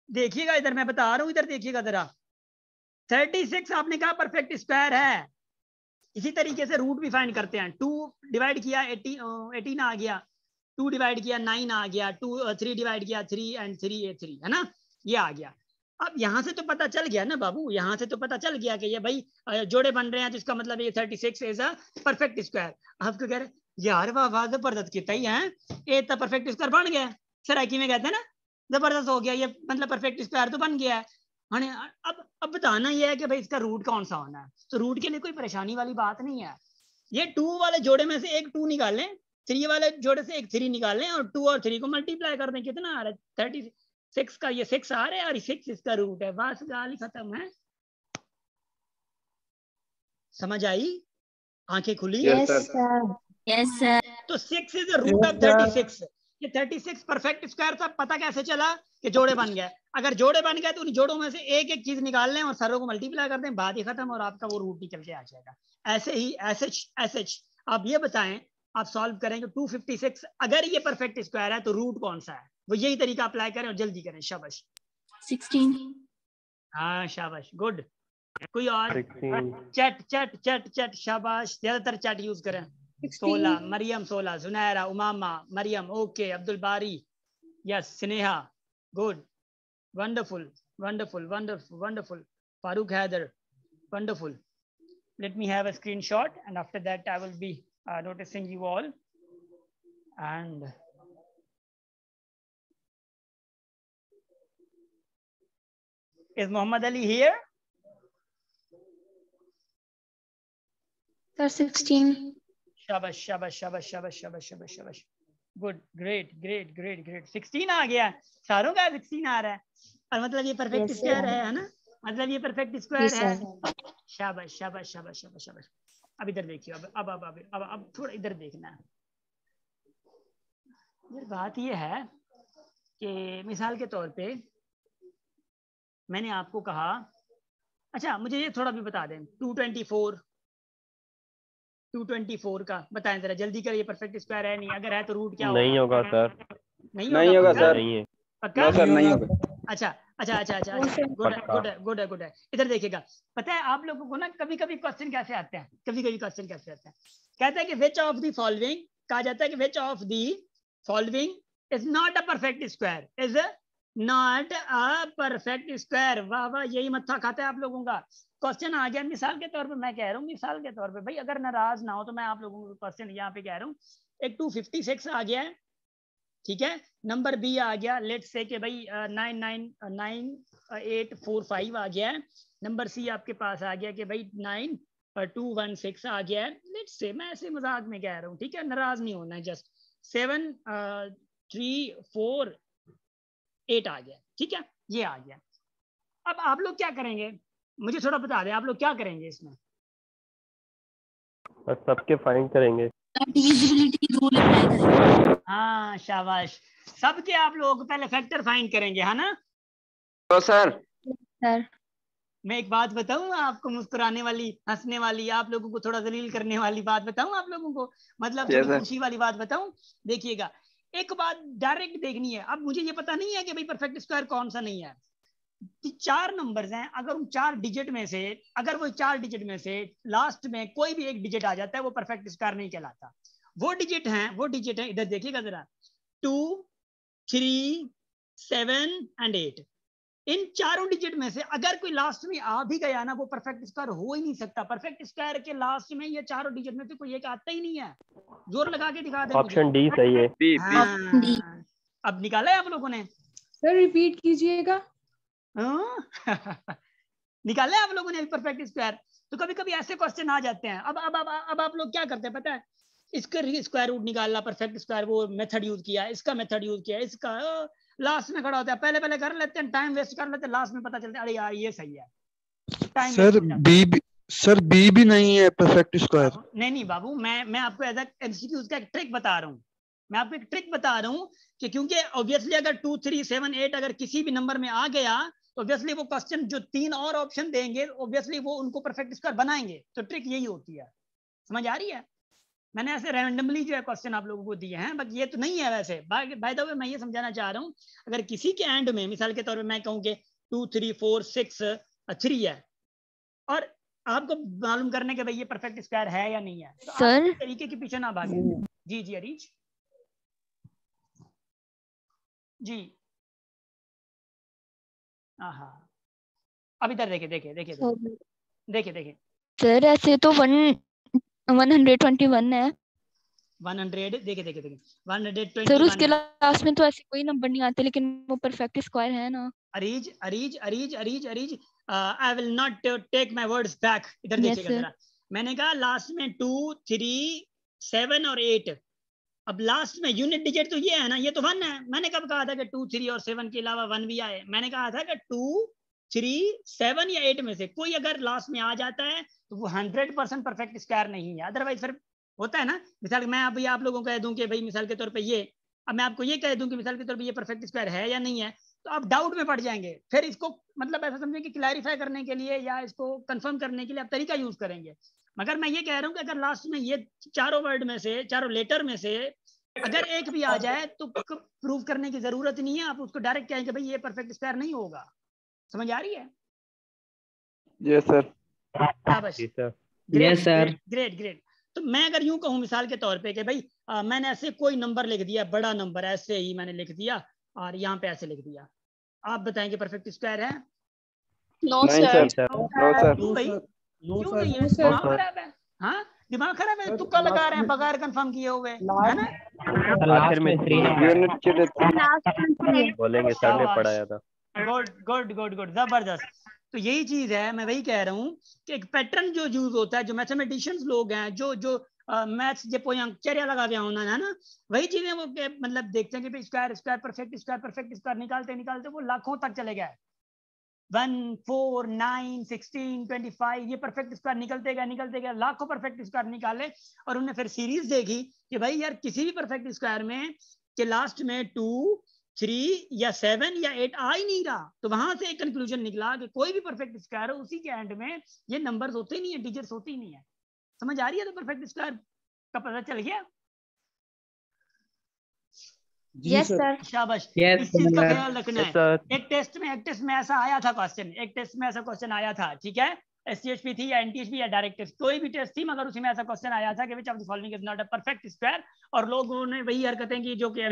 देखिएगा इधर मैं बता रहा हूँ, इधर देखिएगा जरा। 36 आपने कहा परफेक्ट स्क्वायर है। इसी तरीके से रूट भी फाइंड करते हैं। 2 डिवाइड किया 18 आ गया, 2 डिवाइड किया 9 आ गया, 3 डिवाइड किया 3 एंड 3 3 है ना, ये आ गया। अब यहां से तो पता चल गया ना बाबू, यहां से तो पता चल गया कि ये भाई जोड़े बन रहे हैं, तो इसका मतलब ये 36 इज अ परफेक्ट स्क्वायर। आप क्यों कह रहे यार वाह वाह जबरदस्त कितना ही है, ये तो परफेक्ट स्क्वायर बन गया। सराइकी में कहते हैं ना जबरदस्त हो गया ये, मतलब परफेक्ट स्क्वायर तो बन गया है। अब बताना ये है कि भाई इसका रूट कौन सा होना है। तो रूट के लिए कोई परेशानी वाली बात नहीं है। ये 2 वाले जोड़े में से एक 2 निकाल लें, 3 वाले जोड़े से एक 3 निकाल लें और 2 और 3 को मल्टीप्लाई कर दें। कितना आ रहा है? 36 का ये 6 आ रहा है और 6 इसका रूट है। बस गाली खत्म है। समझ आई? आंखें खुली? Yes, sir. Yes, sir. तो 6 इज द रूट ऑफ 36। ये 36 परफेक्ट स्क्वायर था। पता कैसे चला? कि जोड़े बन गए। अगर जोड़े बन गए तो उन जोड़ों में से एक एक चीज निकाल लें और सारों को मल्टीप्लाई कर दें, बात ही खत्म और आपका वो रूट निकल के आ जाएगा। ऐसे ही एसएच आप ये बताएं, आप सॉल्व करेंगे 256। अगर ये परफेक्ट स्क्वायर है तो रूट कौन सा है? वो यही तरीका अप्लाई करें और जल्दी करें। शाबाश। 16. हाँ शाबाश, गुड। कोई और? चैट शाबाश, ज्यादातर चैट यूज करें। 16 Maryam, 16 Junaira, Umama, Maryam, okay, Abdul Bari, yes, Sneha, good, wonderful wonderful wonderful wonderful, Farooq Haider, wonderful. Let me have a screenshot and after that I will be noticing you all. And is Muhammad Ali here? Sir, 16. शाबाश शाबाश शाबाश शाबाश शाबाश शाबाश शाबाश, good, great great great great. 16 आ गया, सारों का 16 आ रहा है। और मतलब ये परफेक्ट स्क्वायर है ना? मतलब ये परफेक्ट स्क्वायर है। शाबाश शाबाश शाबाश शाबाश शाबाश। अब इधर देखिए, अब थोड़ा इधर देखना है। यार बात ये है कि मिसाल के तौर पे मैंने आपको कहा, अच्छा मुझे ये थोड़ा भी बता दें, 224 का बताएं जरा जल्दी करिए, परफेक्ट स्क्वायर है नहीं? अगर है तो रूट क्या होगा? नहीं होगा सर। नहीं होगा सर। नहीं है। पक्का? नो सर, नहीं होगा। अच्छा, गुड है। इधर देखिएगा, पता है आप लोगों को ना कभी कभी क्वेश्चन कैसे आते हैं, कहता है कि विच ऑफ द फॉलोइंग, कहा जाता है कि which of the following is not a perfect square, is not a perfect square. वाह वाह, यही मत्था खाता है आप लोगों का। क्वेश्चन आ गया मिसाल के तौर पे, मैं कह रहा हूँ मिसाल के तौर पे, भाई अगर नाराज ना हो तो मैं आप लोगों को क्वेश्चन यहाँ पे कह रहा हूँ। एक 256 आ गया है, ठीक है, नंबर बी आ गया, लेट्स से कि भाई 9845 आ गया है। नंबर सी आपके पास आ गया कि भाई 9216 आ गया है, लेट्स से, मैं ऐसे मजाक में कह रहा हूँ, ठीक है, नाराज नहीं होना है, जस्ट 7348 आ गया, ठीक है, ये आ गया। अब आप लोग क्या करेंगे, मुझे थोड़ा बता दें, आप लोग क्या करेंगे इसमें? बस सबके फाइंड करेंगे। डिविजिबिलिटी रूल अप्लाई करेंगे। हाँ शाबाश, सबके आप लोग पहले फैक्टर फाइंड करेंगे, है ना? तो सर सर, मैं एक बात बताऊं आपको, मुस्कुराने वाली, हंसने वाली, आप लोगों को थोड़ा जलील करने वाली बात बताऊं आप लोगों को, मतलब Yes, थोड़ी sir. खुशी वाली बात बताऊं। देखिएगा, एक बात डायरेक्ट देखनी है। अब मुझे ये पता नहीं है कि भाई परफेक्ट स्क्वायर कौन सा नहीं है। 4 नंबर्स हैं, अगर उन 4 डिजिट में से, अगर वो 4 डिजिट में से लास्ट में कोई भी एक डिजिट आ जाता है, वो परफेक्ट स्क्वायर नहीं कहलाता। वो डिजिट है, इधर देखिएगा जरा, 2, 3, 7 एंड 8। इन चारों डिजिट में से अगर कोई लास्ट में आ भी गया ना, वो परफेक्ट स्क्वायर हो ही नहीं सकता। परफेक्ट स्क्वायर के लास्ट में ये चारों डिजिट में से कोई एक आता ही नहीं है। जोर लगा के दिखा दे। ऑप्शन डी सही है। B D. अब निकाला है आप लोगों ने? सर रिपीट कीजिएगा। निकाला है आप लोगों ने परफेक्ट स्क्वायर? तो कभी कभी ऐसे क्वेश्चन आ जाते हैं। अब आप लोग क्या करते हैं पता है? इसका स्क्वायर रूट निकालना, परफेक्ट स्क्वायर, वो मेथड यूज किया, इसका मेथड यूज किया, इसका लास्ट में खड़ा होता है, पहले कर लेते हैं, टाइम वेस्ट कर लेते हैं, लास्ट में पता चलता है अरे यार ये सही है। सर बी भी नहीं है परफेक्ट स्क्वायर। नहीं बाबू, मैं आपको एज एमसीक्यूज का एक ट्रिक बता रहा हूँ। मैं आपको एक ट्रिक बता रहा हूँ कि क्योंकि ऑब्वियसली अगर 2, 3, 7, 8 अगर किसी भी नंबर में आ गया तो ऑब्वियसली वो क्वेश्चन जो 3 और ऑप्शन देंगे ऑब्वियसली वो उनको परफेक्ट स्क्वायर बनाएंगे। तो ट्रिक यही होती है, समझ आ रही है? मैंने ऐसे रैंडमली जो है क्वेश्चन आप लोगों को दिए हैं, बट ये तो नहीं है वैसे। बाय द वे मैं ये समझाना चाह रहा हूँ, अगर किसी के एंड में मिसाल के तौर पे मैं कहूँ कि 2, 3, 4, 6, 3 है और आपको मालूम करने के भाई ये परफेक्ट स्क्वायर है या नहीं है, तो सर आप तरीके के पीछे ना भागे। जी अरीज जी, हाँ, अब इधर देखिए सर ऐसे तो 121 है। 100 देखे 120 सर उसके लास्ट में तो ऐसे कोई नंबर नहीं आते, लेकिन वो परफेक्ट स्क्वायर है ना। Areej I will not take my words back. इधर देखिएगा जरा, मैंने कहा लास्ट में 2 3 7 और 8। अब लास्ट में यूनिट डिजिट तो ये है ना, ये तो 1 है। मैंने कब कहा था कि 2 3 और 7 के अलावा 1 भी आए? मैंने कहा था कि 2 3 7 या 8 में से कोई अगर लास्ट में आ जाता है तो वो 100% परफेक्ट स्क्वायर नहीं है। अदरवाइज फिर होता है ना, मिसाल मैं अभी आप लोगों को कह दूं कि भाई मिसाल के तौर पे ये, अब मैं आपको ये कह दूं कि मिसाल के तौर पे ये परफेक्ट स्क्वायर है या नहीं है, तो आप डाउट में पड़ जाएंगे। फिर इसको मतलब ऐसा समझें कि क्लैरिफाई करने के लिए या इसको कंफर्म करने के लिए आप तरीका यूज करेंगे। मगर मैं ये कह रहा हूँ कि अगर लास्ट में ये चारों वर्ड में से, चारों लेटर में से अगर एक भी आ जाए तो प्रूव करने की जरूरत नहीं है। आप उसको डायरेक्ट कहेंगे भाई ये परफेक्ट स्क्वायर नहीं होगा। समझ आ रही है? Yes sir. Yes sir. Great. तो मैं अगर यूं कहूं मिसाल के तौर पे कि भाई मैंने ऐसे कोई नंबर लिख दिया, बड़ा नंबर ऐसे ही मैंने लिख दिया और यहाँ पे ऐसे लिख दिया, आप बताएंगे परफेक्ट स्क्वायर है? No sir. क्यों भाई? क्यों नहीं है? दिमाग खराब है? हाँ दिमाग खराब है, तुक्का लगा रहे हैं बगैर कंफर्म किए हुए, है ना? आखिर में बोलेंगे सर ने पढ़ाया था। गुड जबरदस्त। तो यही चीज है, मैं वही कह रहा हूँ कि एक पैटर्न जो यूज होता है, जो मैथमेटिशियंस लोग हैं, जो मैथ्स जो पोयांचर्या लगा हुआ होना है ना, वही चीजें वो मतलब देखते हैं कि स्क्वायर परफेक्ट स्क्वायर निकालते वो लाखों तक चले गए। 1 4 9 16 25 ये परफेक्ट स्क्वायर निकलते गए, लाखों परफेक्ट स्क्वायर निकाले और उन्होंने फिर सीरीज देखी कि भाई यार किसी भी परफेक्ट स्क्वायर में के लास्ट में 2 3 या 7 या 8 आ ही नहीं रहा। तो वहां से एक कंक्लूजन निकला कि कोई भी परफेक्ट स्क्वायर है उसी के एंड में ये नंबर्स होते नहीं है, डिजिट्स होते ही नहीं है। समझ आ रही है? तो परफेक्ट स्क्वायर का पता चल गया। Yes sir. शाबाश। इस चीज का ख्याल रखना है। एक टेस्ट में ऐसा आया था क्वेश्चन, आया था, ठीक है? SCHP थी या NTHP या डायरेक्ट टेस्ट, कोई भी टेस्ट थी, मगर उसमें ऐसा क्वेश्चन आया था कि which of the following is not a perfect square, और लोगों ने वही हरकतें की जो कि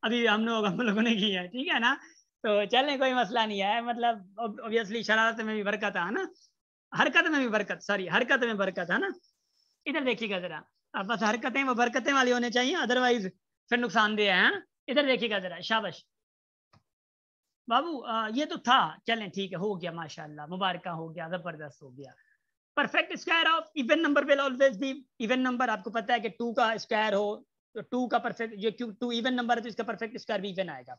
अभी हम लोगों ने की है, ठीक है ना? तो चलने कोई मसला नहीं है, मतलब ऑब्वियसली शरारत में भी बरकत है ना, हरकत में भी बरकत है ना। इधर देखिएगा जरा, बस हरकतें वो बरकतें वाली होनी चाहिए, अदरवाइज फिर नुकसानदेह है। इधर देखिएगा जरा, शाबाश बाबू। ये तो था, चलें ठीक है, हो गया माशाल्लाह, मुबारक हो गया, जबरदस्त हो गया। Perfect square of even number will always be even number. आपको पता है कि 2 का स्क्वायर हो तो 2 का परफेक्ट, ये 2 इवन नंबर है तो इसका परफेक्ट स्क्वायर भी इवन आएगा।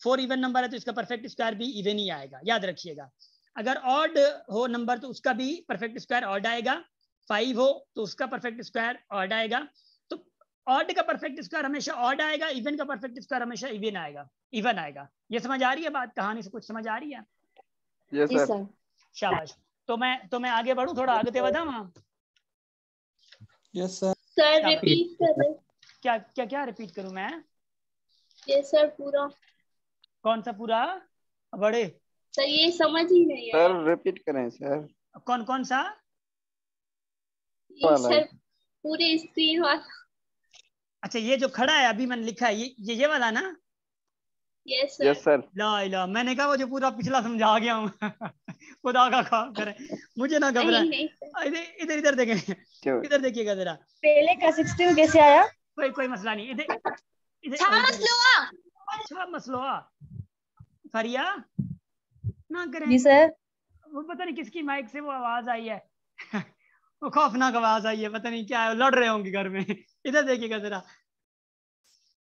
4 इवन नंबर है तो इसका परफेक्ट स्क्वायर भी इवन ही आएगा, याद रखिएगा। अगर ऑड हो नंबर तो उसका भी परफेक्ट स्क्वायर ऑड आएगा। 5 हो तो उसका परफेक्ट स्क्वायर ऑड आएगा। तो ऑड का परफेक्ट स्क्वायर हमेशा ऑड आएगा, इवन का परफेक्ट स्क्वायर हमेशा इवन आएगा। ये समझ आ रही है बात? कहानी से कुछ समझ आ रही है? Yes sir. शाबाश। तो मैं आगे बढ़ूं, थोड़ा आगे बढ़ाऊं? Yes sir. सर रिपीट करें। क्या रिपीट करूं मैं? यस सर पूरा। कौन सा पूरा? बड़े सर ये समझ ही नहीं है सर, रिपीट करें सर। कौन सा? सर पूरे स्क्रीन वाला। अच्छा, ये जो खड़ा है अभी मैंने लिखा है, ये वाला ना? Yes sir. ला मैंने कहा वो जो पूरा पिछला समझा गया हूँ। खुदा का खौफ करे, मुझे ना घबरा। इधर देखिएगा जरा, पहले का 16 कैसे आया? कोई मसला नहीं। इधर मसला फरिया ना करें जी सर। वो पता नहीं किसकी माइक से वो आवाज आई है। वो खौफनाक आवाज आई है, पता नहीं क्या है, लड़ रहे होंगे घर में। इधर देखिएगा जरा।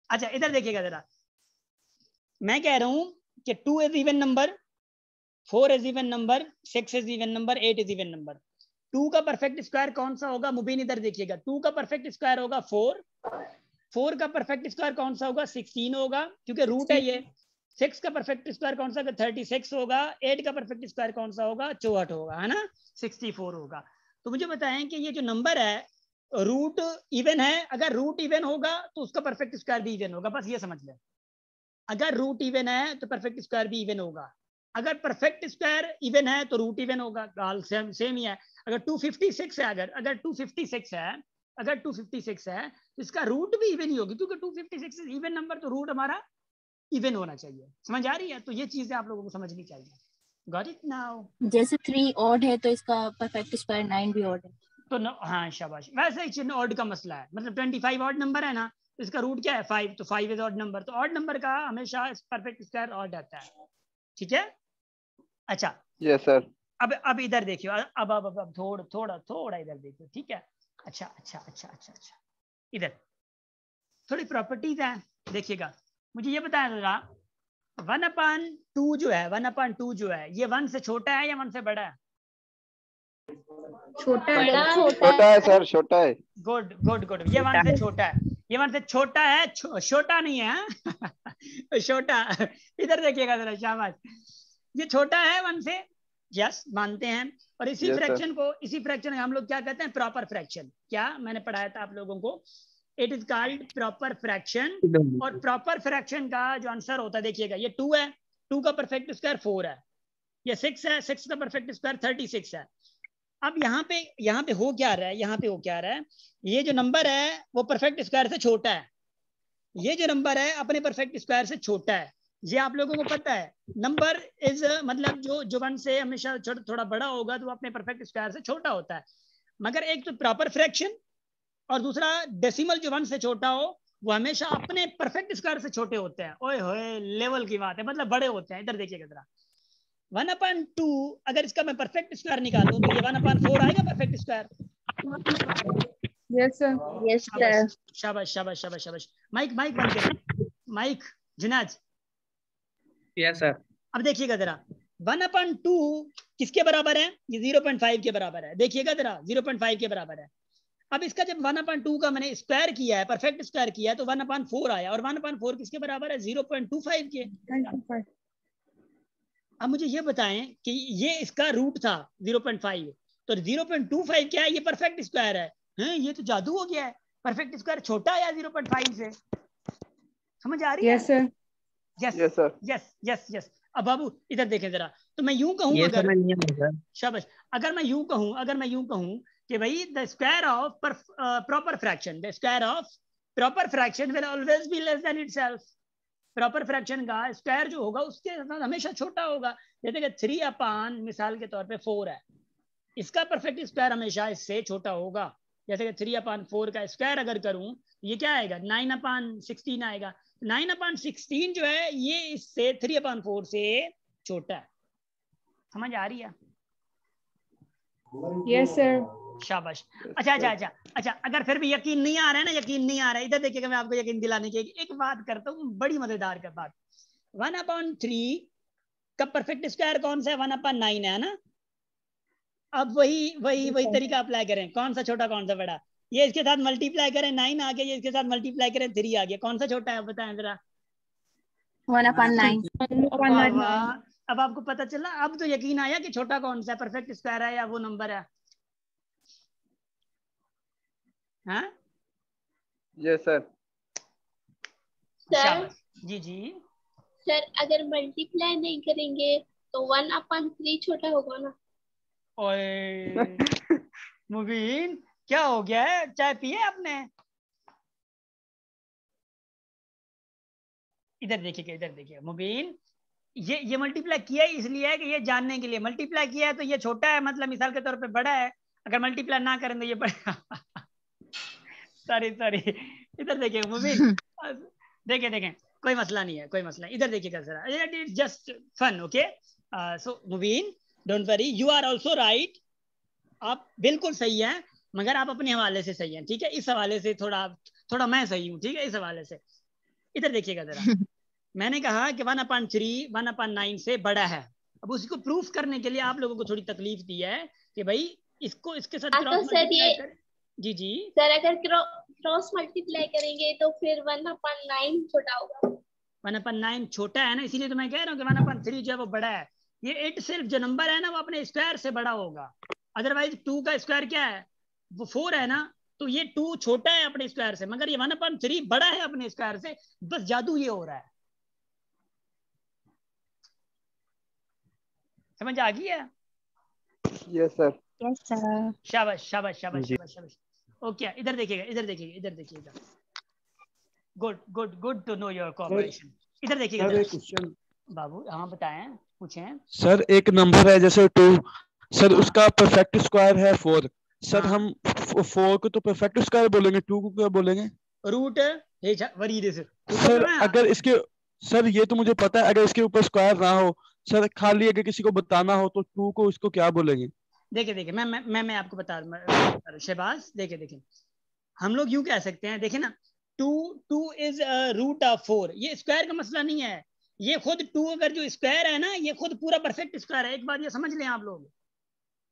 अच्छा इधर देखिएगा जरा, मैं कह रहा हूं कि 2 is even number, 4 is even number, 6 is even number, 8 is even number. 2 का परफेक्ट स्क्वायर कौन सा होगा? मुबीन इधर देखिएगा, 2 का परफेक्ट स्क्वायर होगा 4। 4 का परफेक्ट स्क्वायर कौन सा होगा? 16 होगा, क्योंकि रूट है ये। 6 का परफेक्ट स्क्वायर कौन सा? 36 होगा। 8 का परफेक्ट स्क्वायर कौन सा होगा? 64 होगा, है ना? 64 होगा। तो मुझे बताएं कि ये जो नंबर है रूट इवन है। अगर रूट इवन होगा तो उसका परफेक्ट स्क्वायर भी इवन होगा, बस ये समझ लें। अगर रूट इवन है तो परफेक्ट स्क्वायर भी इवन होगा। अगर परफेक्ट स्क्वायर इवन है तो रूट इवन होगा, सेम ही है। अगर 256 है, अगर 256 है तो इसका रूट भी इवन ही होगी, क्योंकि 256 इवन नंबर, तो रूट हमारा इवन होना चाहिए। समझ आ रही है? तो ये चीजें आप लोगों को समझनी चाहिए। Got it now? जैसे 3 ऑड है तो इसका परफेक्ट स्क्वायर 9 भी ऑड है। तो हाँ शाबाश, वैसे ही चिन्ह ऑड का मसला है, मतलब 25 ऑड नंबर है ना, तो इसका रूट क्या है 5, तो 5 इज ऑड नंबर, तो ऑड नंबर का हमेशा परफेक्ट स्क्वायर ऑड आता है, ठीक है। अच्छा यस सर। अब इधर देखियो, अब थोड़ा इधर देखियो, ठीक है। अच्छा इधर थोड़ी प्रॉपर्टीज हैं, देखिएगा। मुझे ये बताया जरा, 1/2 जो है, 1/2 जो है, ये 1 से छोटा है या 1 से बड़ा है? छोटा है सर, छोटा है। गुड, ये 1 से छोटा है, ये 1 से छोटा है, छोटा नहीं है छोटा। इधर देखिएगा जरा, शाबाश, ये छोटा है 1 से, यस मानते हैं। और इसी फ्रैक्शन को, इसी फ्रैक्शन हम लोग क्या कहते हैं, प्रॉपर फ्रैक्शन। क्या मैंने पढ़ाया था आप लोगों को, it is called proper fraction. और प्रॉपर फ्रैक्शन का जो आंसर होता है, देखिएगा, ये 2 है, 2 का परफेक्ट स्क्वायर 4 है, ये 6 है, 6 का परफेक्ट स्क्वायर 36 है। अब यहाँ पे हो क्या रहा है, ये जो नंबर है वो परफेक्ट स्क्वायर से छोटा है, ये जो नंबर है अपने परफेक्ट स्क्वायर से छोटा है, ये आप लोगों को पता है। नंबर इज मतलब जो 1 से हमेशा थोड़ा बड़ा होगा तो वो अपने परफेक्ट स्क्वायर से छोटा होता है। मगर एक तो प्रॉपर फ्रैक्शन और दूसरा डेसिमल जो 1 से छोटा हो, वो हमेशा अपने परफेक्ट स्क्वायर से छोटे होते हैं। ओए होए, लेवल की बात है, मतलब बड़े होते हैं। इधर देखिएगा जरा, 1/2 अगर इसका मैं परफेक्ट स्क्वायर निकालूं तो ये 1/4 आएगा परफेक्ट स्क्वायर। Yes sir. शाबाश। माइक बंद करें, माइक जुनाज। Yes sir. अब देखिएगा जरा, 1/2 किसके बराबर है, ये 0.5 के बराबर है। देखिएगा जरा, 0.5 के बराबर है। अब इसका जब 1/2 का मैंने स्क्वायर किया है, परफेक्ट स्क्वायर किया है, तो 1/4 आया, और 1/4 किसके बराबर है, 0.25 के। अब मुझे ये बताएं कि ये इसका रूट था 0.5, तो 0.25 क्या है, ये परफेक्ट स्क्वायर है। ये तो जादू हो गया है, परफेक्ट स्क्वायर छोटा आया 0.5 से। समझ आ रही है? Yes sir. Yes sir. Yes. अब बाबू इधर देखें जरा, तो मैं यूं कहूं, अगर शाबाश, अगर मैं यूं कहूं कि भाई the square of proper fraction, the square of proper fraction will always be less than itself. Proper fraction का स्क्वायर जो होगा उसके साथ हमेशा छोटा होगा। जैसे कि 3 मिसाल के तौर पे 4 है, इसका परफेक्ट स्क्वायर हमेशा इससे छोटा होगा। जैसे कि 3/4 का स्क्वायर अगर करूं, ये क्या आएगा, 9/16 आएगा। 9/16 जो है ये इससे 3/4 से छोटा है। समझ आ रही है? Yes sir. शाबाश। अच्छा, अगर फिर भी यकीन नहीं आ रहा है ना, यकीन नहीं आ रहा है, इधर देखिएगा, मैं आपको यकीन दिलाने की एक बात करता हूँ, बड़ी मजेदार का बात। 1/3 का परफेक्ट स्क्वायर कौन सा है, 1/9 है ना। अब वही तरीका अप्लाई करें, कौन सा छोटा कौन सा बड़ा, ये इसके साथ मल्टीप्लाई करें, 9 आ गया, ये इसके साथ मल्टीप्लाई करें, 3 आ गया, कौन सा छोटा है बताएं जरा। 1/9। अब आपको पता चला, अब तो यकीन आया कि छोटा कौन सा है, परफेक्ट स्क्वायर है या वो नंबर है। हाँ यस सर। सर जी सर, अगर मल्टीप्लाई नहीं करेंगे तो 1/3 छोटा होगा ना। ओए मुबीन, क्या हो गया है, चाय पिए आपने? इधर देखिए मुबीन, ये मल्टीप्लाई किया इसलिए है कि ये जानने के लिए मल्टीप्लाई किया है, तो ये छोटा है, मतलब मिसाल के तौर पे बड़ा है। अगर मल्टीप्लाई ना करें तो ये बड़ा सॉरी। इधर देखिए मुबीन, देखें, कोई मसला नहीं है, कोई मसला। इधर देखिएगा जरा, it's just fun, okay. So Mubeen, don't worry, you are also right, आप बिल्कुल सही हैं, मगर आप अपने हवाले से सही हैं, ठीक है। इस हवाले से थोड़ा मैं सही हूँ, ठीक है, इस हवाले से। इधर देखिएगा जरा, मैंने कहा कि 1/3 1/9 से बड़ा है। अब उसको प्रूफ करने के लिए आप लोगों को थोड़ी तकलीफ दी है कि भाई इसको इसके साथ क्रॉस मल्टीप्लाई कर। जी सर, अगर क्रॉस मल्टीप्लाई करेंगे तो फिर 1/9 छोटा होगा। 1/9 छोटा है ना, इसीलिए तो मैं कह रहा हूँ कि 1/3 जो है वो बड़ा है। ये इट सिर्फ जो नंबर है ना वो अपने स्क्वायर से बड़ा होगा। अदरवाइज 2 का स्क्वायर क्या है, वो 4 है ना, तो ये 2 छोटा है अपने स्क्वायर से, मगर ये 1/3 बड़ा है अपने स्क्वायर से। बस जादू ये हो रहा है, समझ आ गई है? Yes sir. शाबाश। ओके, इधर देखिएगा। Good to know your cooperation. इधर देखिएगा बाबू, हाँ बताएं, पूछें। सर एक नंबर है जैसे 2, सर उसका परफेक्ट स्क्वायर है 4, सर हाँ। हम 4 को तो परफेक्ट स्क्वायर बोलेंगे, 2 को क्या बोलेंगे? रूट सर अगर इसके, सर ये तो मुझे पता है, अगर इसके ऊपर स्क्वायर ना हो सर, खाली अगर किसी को बताना हो तो 2 को इसको क्या बोलेंगे? देखिए मैं आपको बता दूं शहबाज, देखिए हम लोग यूं कह सकते हैं, देखिए ना, 2 इज रूट ऑफ 4, ये स्क्वायर का मसला नहीं है, ये खुद 2 अगर जो स्क्वायर है ना, ये खुद पूरा परफेक्ट स्क्वायर है। एक बात ये समझ लें आप लोग,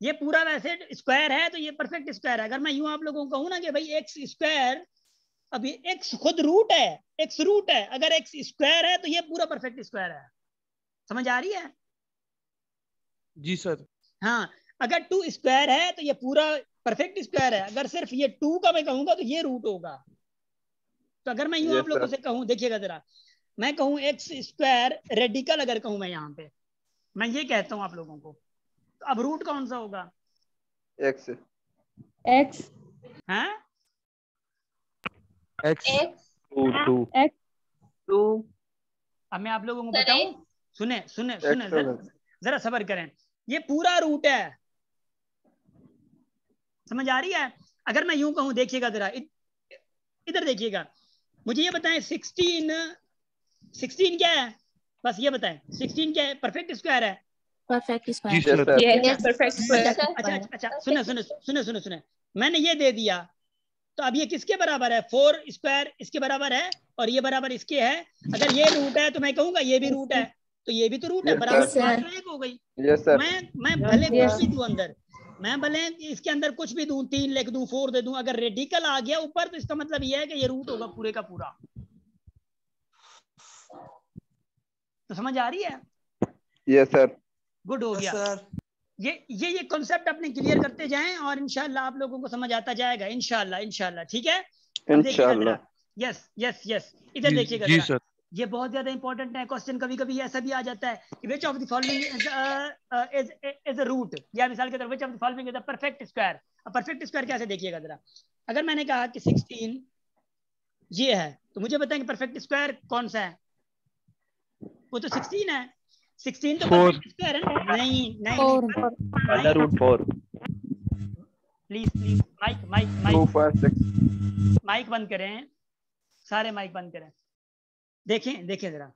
ये पूरा वैसे स्क्वायर है तो ये परफेक्ट स्क्वायर है। अगर मैं यूं आप लोगों को कहूं ना कि भाई एक्स स्क्वायर, अब ये एक्स खुद रूट है, एक्स रूट है, अगर एक्स स्क्वायर है तो ये पूरा परफेक्ट स्क्वायर है। समझ आ रही है? जी सर। हाँ, अगर 2 स्क्वायर है तो ये पूरा परफेक्ट स्क्वायर है। अगर सिर्फ ये 2 का मैं कहूंगा तो ये रूट होगा। तो अगर मैं यूं आप लोगों से कहूं, देखिएगा जरा, मैं कहूं एक्स स्क्वायर रेडिकल, अगर कहूं मैं यहाँ पे, मैं ये कहता हूं आप लोगों को, तो अब रूट कौन सा होगा? एक्स एक्स हैं? X two. अब मैं आप लोगों को बताऊं, सुने सुने सुने, जरा सब्र करें, ये पूरा रूट है। समझ आ रही है? अगर मैं यूं कहूं, देखिएगा जरा, इधर देखिएगा, मुझे ये बताएं 16 क्या है, बस ये बताएं 16 क्या है? परफेक्ट स्क्वायर है? परफेक्ट जी square. Sir. Yes perfect square. अच्छा सुने, मैंने ये दे दिया, तो अब ये किसके बराबर है? 4 स्क्वायर इसके बराबर है और ये बराबर इसके है। अगर ये रूट है तो मैं कहूंगा ये भी रूट है, तो ये भी तो रूट है, बराबर तो बात तो एक हो गई। मैं भले कुछ भी दूं अंदर, मैं भले इसके अंदर कुछ भी दूं, 3 लिख दूं, 4 दे दूं, अगर रेडिकल आ गया ऊपर तो इसका मतलब ये है कि ये रूट होगा पूरे का पूरा। तो समझ आ रही है? Yes sir. गुड, हो गया सर। ये कॉन्सेप्ट अपने क्लियर करते जाएं और इंशाल्लाह आप लोगों को समझ आता जाएगा, इंशाल्लाह। ठीक है, इंशाल्लाह। यस इधर देखिएगा जी जरा, सर। ये बहुत ज्यादा इंपॉर्टेंट है। क्वेश्चन कभी कभी ऐसा भी आ जाता है कि which of the following is a root, या मिसाल के तौर which of the following is a perfect square. अब परफेक्ट स्क्वायर कैसे, देखिएगा जरा, अगर मैंने कहा कि 16 ये है, तो मुझे बताएं कि परफेक्ट स्क्वायर कौन सा है? वो तो 16 है। 16 तो परफेक्ट स्क्वायर है। नहीं अंडर रूट 4। प्लीज माइक बंद करें, सारे माइक बंद करें। देखें जरा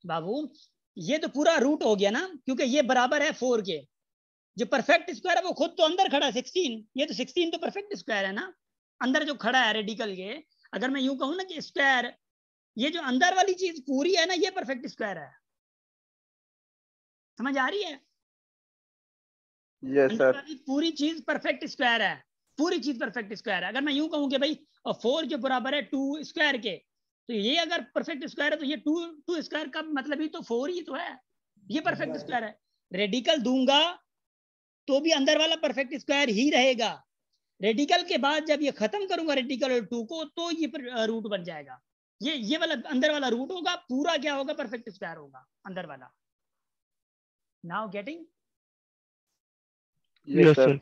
बाबू, ये तो पूरा रूट हो गया ना, क्योंकि ये बराबर है 4 के। जो परफेक्ट स्क्वायर है वो खुद तो अंदर खड़ा है 16, ये तो 16 तो परफेक्ट स्क्वायर है ना, अंदर जो खड़ा है रेडिकल के। अगर मैं यूं कहूं ना कि स्क्वायर, ये जो अंदर वाली चीज पूरी है ना, ये परफेक्ट स्क्वायर है। समझ आ रही है? Yes sir. पूरी चीज परफेक्ट स्क्वायर है, पूरी चीज परफेक्ट स्क्वायर है। अगर मैं यूं कहूं कि भाई 4 जो बराबर है 2 स्क्वायर के, तो ये अगर परफेक्ट स्क्वायर है तो ये 2 स्क्वायर का मतलब ही तो 4 ही तो है, ये परफेक्ट स्क्वायर है। रेडिकल दूंगा तो भी अंदर वाला परफेक्ट स्क्वायर ही रहेगा। रेडिकल के बाद जब ये खत्म करूंगा रेडिकल और 2 को, तो ये रूट बन जाएगा। ये वाला अंदर वाला रूट होगा, पूरा क्या होगा? परफेक्ट स्क्वायर होगा अंदर वाला। Now getting? Yes sir.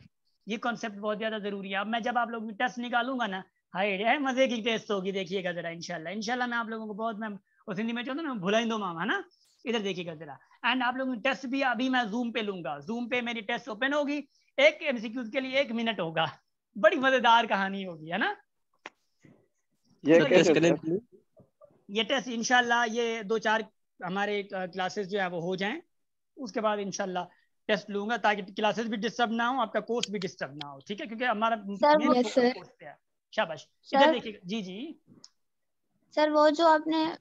ये कॉन्सेप्ट बहुत ज्यादा जरूरी है। अब मैं जब आप लोगों की टेस्ट निकालूंगा ना, हाय मजे की टेस्ट होगी, देखिएगा जरा, इंशाल्लाह मैं आप लोगों को बहुत, मैं उस हिंदी में चाहता हूँ ना, भुलाई दो मामा, है ना। इधर देखिएगा जरा, एंड आप लोगों की टेस्ट भी अभी मैं जूम पे लूंगा, जूम पे मेरी टेस्ट ओपन होगी, एक एमसीक्यूज के लिए 1 मिनट होगा, बड़ी मजेदार कहानी होगी, है ना। ये टेस्ट इंशाल्लाह ये 2-4 हमारे क्लासेस जो है वो हो जाएं, उसके बाद इंशाल्लाह टेस्ट लूंगा, ताकि क्लासेस भी डिस्टर्ब ना हो, आपका कोर्स भी डिस्टर्ब ना हो। ठीक है, क्योंकि हमारा कोर्स पे है। शाबाश। इधर देखिएगा। जी सर, वो जो आपने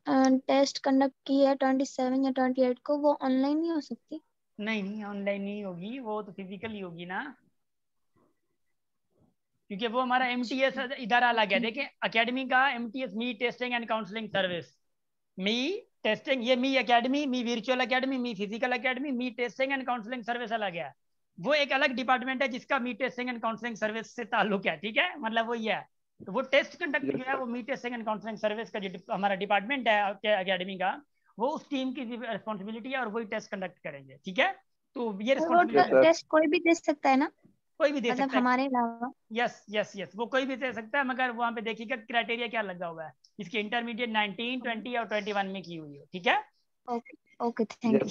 टेस्ट कंडक्ट की है 27 या 28 को, वो ऑनलाइन नहीं हो सकती? नहीं ऑनलाइन नहीं होगी, वो तो फिजिकली होगी ना, क्योंकि वो हमारा MTS इधर अलग है। देखिए एकेडमी का MTS, मी टेस्टिंग एंड काउंसलिंग सर्विस, मी टेस्टिंग, ये मी एकेडमी, मी वर्चुअल एकेडमी, मी फिजिकल एकेडमी, मी टेस्टिंग एंड काउंसलिंग सर्विस अलग है। वो एक अलग डिपार्टमेंट है जिसका मी टेस्टिंग एंड काउंसलिंग सर्विस से ताल्लुक है। ठीक है, मतलब वो ये है। तो वो टेस्ट कंडक्ट जो है वो मी टेस्टिंग एंड काउंसलिंग सर्विस का जो हमारा डिपार्टमेंट है एकेडमी का, वो उस टीम की रिस्पॉन्सिबिलिटी है और वही टेस्ट कंडक्ट करेंगे। ठीक है, तो ये रिस्पॉन्सिबिलिटी टेस्ट कोई भी दे सकता है ना? कोई भी दे सकता है हमारे अलावा? यस वो कोई भी दे सकता है, मगर वहां पे देखिएगा क्राइटेरिया क्या लगा हुआ है, इसकी इंटरमीडिएट 19, 20 और 21 में की हुई हो। ठीक है, ओके थैंक यू।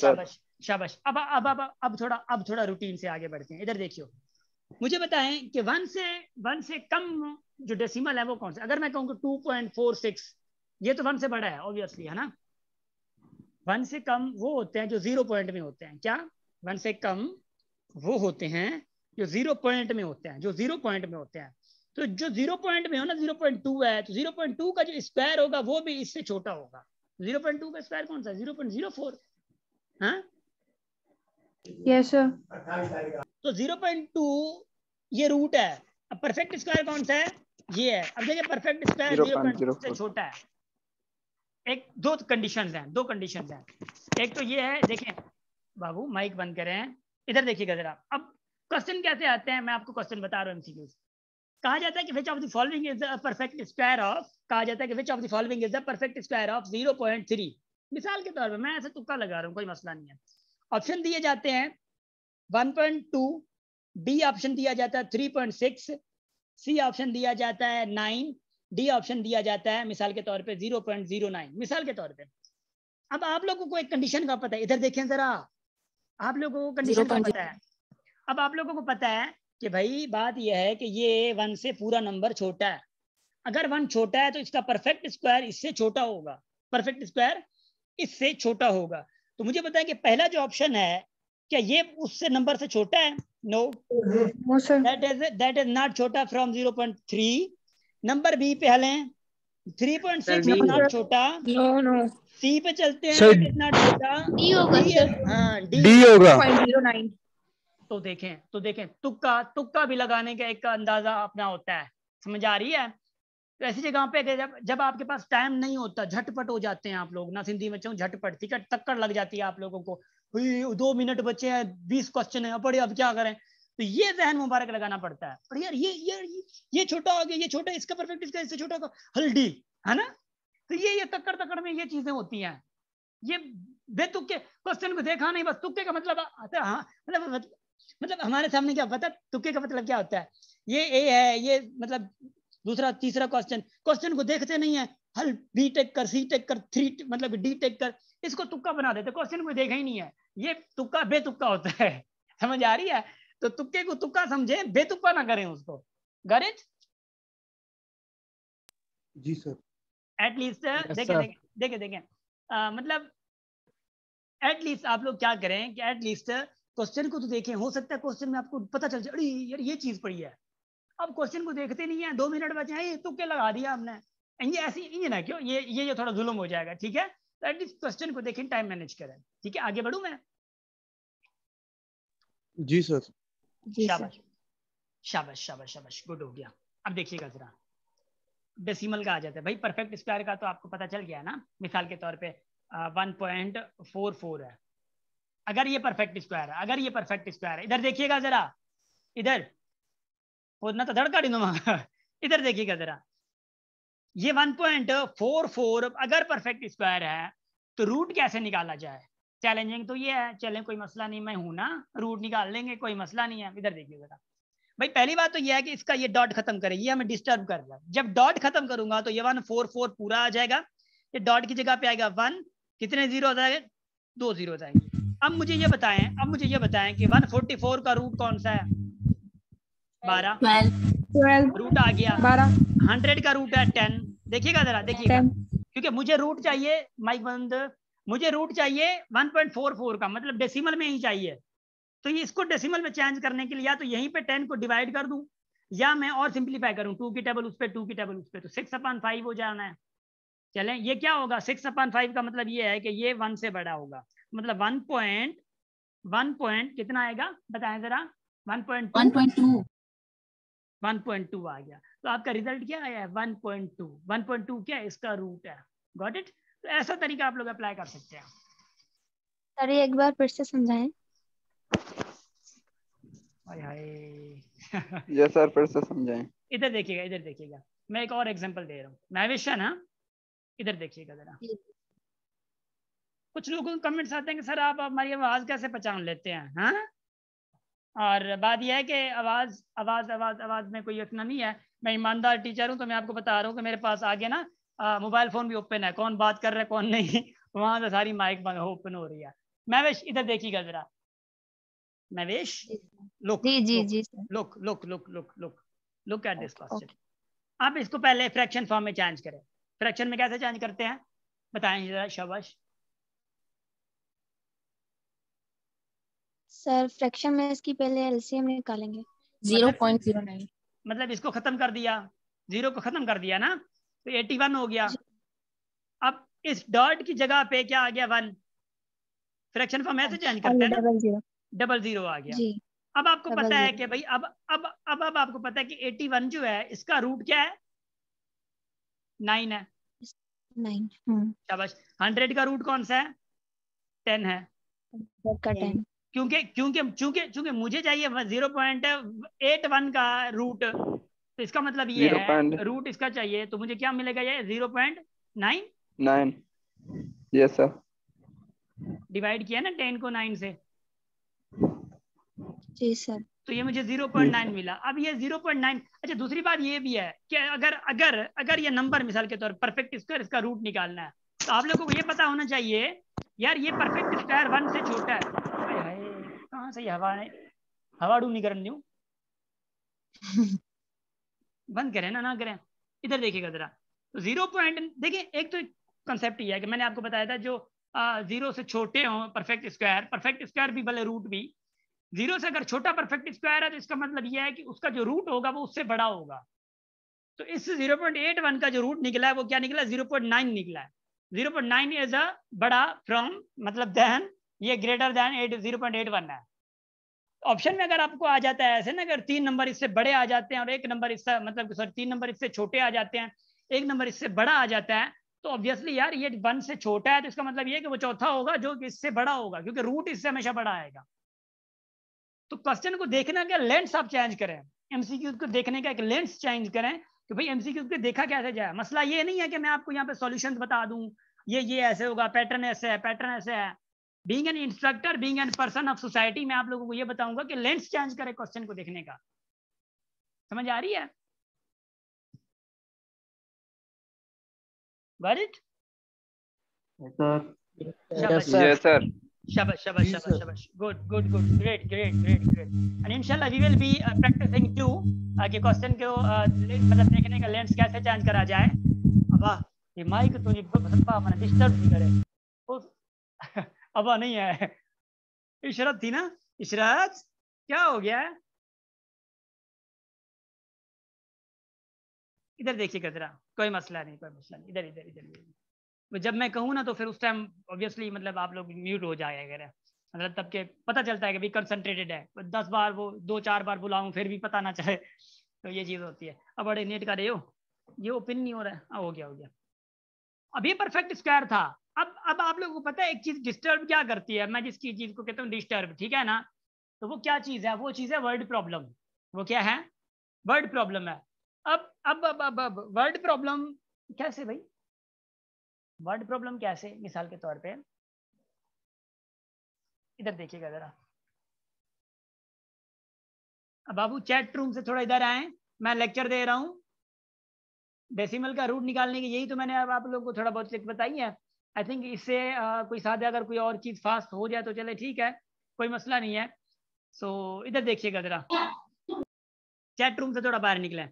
शाबाश। अब थोड़ा रूटीन से आगे बढ़ते हैं। इधर देखियो, मुझे बताएं कि 1 से कम जो डेसिमल है वो कौन सा। अगर मैं कहूँ 2.46, ये तो 1 से बड़ा है ऑब्वियसली, है ना। 1 से कम वो होते हैं जो 0 पॉइंट में होते हैं। क्या? 1 से कम वो होते हैं जो 0 पॉइंट में होते हैं, जो 0 पॉइंट में होते हैं। तो जो 0 पॉइंट में हो ना, 0.2 है, तो 0.2 का जो स्क्वायर होगा वो भी इससे छोटा होगा। 0.2 का स्क्वायर कौन सा? 0.04। हाँ यस सर। तो 0.2 ये रूट है। अब परफेक्ट स्क्वायर कौन सा है? ये है। अब देखिए परफेक्ट स्क्वायर 0.2 से छोटा है। एक दो कंडीशंस हैं, दो कंडीशंस हैं। एक तो ये है, देखें बाबू माइक बंद करें, इधर देखिएगा जरा। अब क्वेश्चन कैसे आते हैं मैं आपको क्वेश्चन बता रहा हूँ। एमसीक्यूज कहा जाता है कि which of the following is the perfect square of, कहा जाता है कि which of the following is the perfect square of 0.3। मिसाल के तौर पर मैं ऐसे तुक्का लगा रहा हूँ, कोई मसला नहीं है। ऑप्शन दिए जाते हैं 1.2, बी ऑप्शन दिया जाता है 3.6, सी ऑप्शन दिया जाता है 9, डी ऑप्शन दिया जाता है मिसाल के तौर पे 0.09, मिसाल के तौर पे। अब आप लोगों को एक कंडीशन का पता है, इधर देखें जरा, आप लोगों को कंडीशन का पता है। अब आप लोगों को पता है कि भाई बात यह है कि ये 1 से पूरा नंबर छोटा है। अगर 1 छोटा है तो इसका परफेक्ट स्क्वायर इससे छोटा होगा, परफेक्ट स्क्वायर इससे छोटा होगा। तो मुझे बताएं कि पहला जो ऑप्शन है क्या ये उससे नंबर से छोटा है? नो, दैट इज नॉट छोटा फ्रॉम 0.3। नंबर बी पे हलें, 3.6 इज नॉट छोटा। नो सी पे चलते हैं, सर, इट इज नॉट छोटा। डी होगा सर। हाँ डी होगा। 0.09। तो देखें तुक्का भी लगाने का एक अंदाजा अपना होता है, समझ आ रही है। तो ऐसी जगह पे जब आपके पास टाइम नहीं होता, झटपट हो जाते हैं आप लोग ना, सिंधी में चाहूँ झटपट, ठीक है, टक्कर लग जाती है आप लोगों को, 2 मिनट बचे हैं, 20 क्वेश्चन है, पढ़े अब क्या करें। तो ये जहन मुबारक लगाना पड़ता है। पर यार ये छोटा हो गया, ये छोटा, इसका परफेक्ट इसका इससे छोटा होगा, हल्दी है ना। तो ये तक्कर में ये चीजें होती हैं। ये बेतुके क्वेश्चन को देखा नहीं, बस तुक्के का मतलब हाँ, मतलब हमारे सामने क्या पता तुक्के का मतलब क्या होता है। ये ए है, ये मतलब दूसरा तीसरा क्वेश्चन को देखते नहीं है, हल बी टेक कर, सी टेक कर, 3 मतलब डी टेक कर, इसको तुक्का बना देते, क्वेश्चन को देखा ही नहीं है। ये तुक्का बेतुक्का होता है, समझ आ रही है। तो तुक्के को तुक्का समझे, बेतुक्का ना करें उसको। Got it? जी सर। एटलीस्ट देखें मतलब एटलीस्ट आप लोग क्या करें कि एटलीस्ट क्वेश्चन को तो देखें। हो सकता है क्वेश्चन में आपको पता चल जाए, अरे यार ये चीज पड़ी है। अब क्वेश्चन को देखते नहीं है, 2 मिनट बचे हैं, ये तुक्के लगा दिया आपने, ये ऐसी ये ना क्यों, ये थोड़ा जुल्म हो जाएगा, ठीक है। तो एटलीस्ट क्वेश्चन को देखें, टाइम मैनेज करें, ठीक है। आगे बढ़ूं मैं? जी सर। शाबाश शाबाश शाबाश शाबाश, गुड हो गया। अब देखिएगा जरा, डेसिमल का आ जाता है भाई। परफेक्ट स्क्वायर का तो आपको पता चल गया ना। मिसाल के तौर पे 1.44 है। अगर ये परफेक्ट स्क्वायर है, अगर ये परफेक्ट स्क्वायर है, इधर देखिएगा जरा, इधर उतना तो धड़का डी इधर देखिएगा जरा, ये 1.44 अगर परफेक्ट स्क्वायर है तो रूट कैसे निकाला जाए। चैलेंजिंग तो ये है, चलें कोई मसला नहीं, मैं हूं ना, रूट निकाल लेंगे, कोई मसला नहीं है। इधर देखिए जरा भाई, पहली बात तो ये है कि इसका ये डॉट खत्म करें, ये हमें डिस्टर्ब कर रहा है। जब डॉट खत्म करूंगा तो ये 144 पूरा आ जाएगा, ये डॉट की जगह पे आएगा 1, कितने जीरो आ जाएंगे? 2 जीरो जाएंगे। अब मुझे ये बताएं कि 144 का रूट कौन सा है? 12 रूट आ गया। 100 का रूट है 10। देखिएगा जरा, देखिएगा, क्योंकि मुझे रूट चाहिए, माइक बंद, मुझे रूट चाहिए 1.44 का, मतलब डेसिमल में ही चाहिए। तो ये इसको डेसिमल में चेंज करने के लिए या तो यहीं पे 10 को डिवाइड कर दूं, या मैं और सिंप्लीफाई करूं, 2 की टेबल उस पे, 2 की टेबल उस पे, तो 6/5 हो जाना है। चलें, ये क्या होगा? 6/5 का मतलब ये है कि ये 1 से बड़ा होगा, मतलब 1 कितना आएगा बताएं जरा? 1.2 आ गया। तो आपका रिजल्ट क्या आया है? 1.2। 1.2 क्या है? इसका रूट है। Got it? तो ऐसा तरीका आप लोग अप्लाई कर सकते हैं। सर ये एक बार फिर से समझाएं। यस सर, फिर से समझाएं। इधर देखिएगा, मैं एक और एग्जांपल दे रहा हूँ। महविश है ना, इधर देखिएगा जरा। कुछ लोगों के कमेंट्स आते हैं कि सर आप हमारी आवाज कैसे पहचान लेते हैं? हाँ, और बात यह है कि आवाज में कोई इतना नहीं है। मैं ईमानदार टीचर हूँ, तो मैं आपको बता रहा हूँ कि मेरे पास आगे ना मोबाइल फोन भी ओपन है, कौन बात कर रहा है कौन नहीं, वहां से सारी माइक ओपन हो रही है। महविश इधर देखिएगा जरा, नवेश जी सर। लुक जी जी जी sir. Look look look look look look at this okay, question. आप इसको पहले फ्रैक्शन फॉर्म में चेंज करें। फ्रैक्शन में कैसे चेंज करते हैं बताएं जरा, शाबाश। सर फ्रैक्शन में इसकी पहले एलसीएम निकालेंगे। 0.09। मतलब इसको खत्म कर दिया, 0 को खत्म कर दिया ना, तो 81 हो गया। जी। अब इस डॉट की जगह पे क्या आ गया 1, फ्रैक्शन फॉर्म ऐसे चेंज करते हैं ना, 00 डबल 0 आ गया। जी। अब आपको पता है 00 कि भाई अब आपको पता है कि 81 जो है इसका रूट क्या है, 9 है। 9। शाबाश। 100 का रूट कौन सा है, 10 है। का 10। क्योंकि क्योंकि चूंकि चूंकि मुझे चाहिए 0.81 का रूट, तो इसका मतलब ये है रूट इसका चाहिए, तो मुझे क्या मिलेगा, ये 0.9 9। Yes sir. डिवाइड किया ना 10 को 9 से, जी सर। तो ये मुझे 0.9 मिला। अब ये 0.9, अच्छा दूसरी बात ये भी है कि अगर अगर अगर ये नंबर मिसाल के तौर पर परफेक्ट स्क्वायर इसका रूट निकालना है, तो आप लोगों को ये पता होना चाहिए यार ये परफेक्ट स्क्वायर 1 से छोटा है। कहाँ से हवा डू नहीं करनी हूँ, बंद करें ना करें। इधर देखिएगा जरा, तो 0 पॉइंट देखिए, एक तो कंसेप्ट ये है कि मैंने आपको बताया था जो 0 से छोटे हों परफेक्ट स्क्वायर भी भले रूट भी 0 से अगर छोटा परफेक्ट स्क्वायर है, तो इसका मतलब यह है कि उसका जो रूट होगा वो उससे बड़ा होगा। तो इस 0.81 का जो रूट निकला है वो क्या निकला, 0.9 निकला है। 0.9 इज अ बड़ा फ्रॉम मतलब देन ये ग्रेटर देन 0.81 है। ऑप्शन में अगर आपको आ जाता है ऐसे ना, अगर 3 नंबर इससे बड़े आ जाते हैं और 1 नंबर इससे मतलब सॉरी 3 नंबर इससे छोटे आ जाते हैं, 1 नंबर इससे बड़ा आ जाता है, तो ऑब्वियसली यार ये 1 से छोटा है, तो इसका मतलब ये है कि वो चौथा होगा जो कि इससे बड़ा होगा, क्योंकि रूट इससे हमेशा बड़ा आएगा। तो क्वेश्चन को देखने का लेंस आप चेंज करें, एमसीक्यू को देखने का एक लेंस चेंज करें कि भाई एमसीक्यू को देखा कैसे जाए। मसला ये नहीं है कि मैं आपको यहाँ पे सॉल्यूशंस बता दूं ये ऐसे होगा, पैटर्न ऐसे है। Being an instructor, being an person of society, मैं आप लोगों को ये बताऊंगा कि लेंस चेंज करें क्वेश्चन को देखने का। समझ आ रही है? Got it? Yes sir. शाबाश गुड ग्रेट एंड इंशाल्लाह we will be practicing to कि क्वेश्चन को मतलब देखने का लेंस कैसे चेंज करा जाए। अब ये माइक तो ये बसपा मैंने डिस्टर्ब नहीं करे अब नहीं है। इशरत थी ना, इशरत क्या हो गया है? इधर देखिएगा जरा, कोई मसला नहीं इधर जब मैं कहूँ ना तो फिर उस टाइम ऑब्वियसली मतलब आप लोग म्यूट हो जाएगा, मतलब तब के पता चलता है कि भाई कंसंट्रेटेड है। 10 बार वो 2-4 बार बुलाऊं फिर भी पता ना चले, तो ये चीज़ होती है। अब बड़े नेट का हो ये ओपन नहीं हो रहा है। हो गया अभी परफेक्ट स्क्वायर था। अब आप लोगों को पता है एक चीज डिस्टर्ब क्या करती है, मैं जिसकी चीज को कहता हूँ डिस्टर्ब, ठीक है ना, तो वो क्या चीज है, वो चीज है वर्ड प्रॉब्लम। वो क्या है, वर्ड प्रॉब्लम है। अब वर्ड प्रॉब्लम कैसे भाई, वर्ड प्रॉब्लम कैसे, मिसाल के तौर पे इधर देखिएगा जरा। अब बाबू चैट रूम से थोड़ा इधर आए, मैं लेक्चर दे रहा हूँ। डेसिमल का रूट निकालने की यही तो मैंने अब आप लोगों को थोड़ा बहुत ट्रिक बताई है। आई थिंक इससे कोई साथ अगर कोई और चीज फास्ट हो जाए तो चले ठीक है, कोई मसला नहीं है। सो इधर देखिएगा जरा, चैट रूम से थोड़ा बाहर निकले।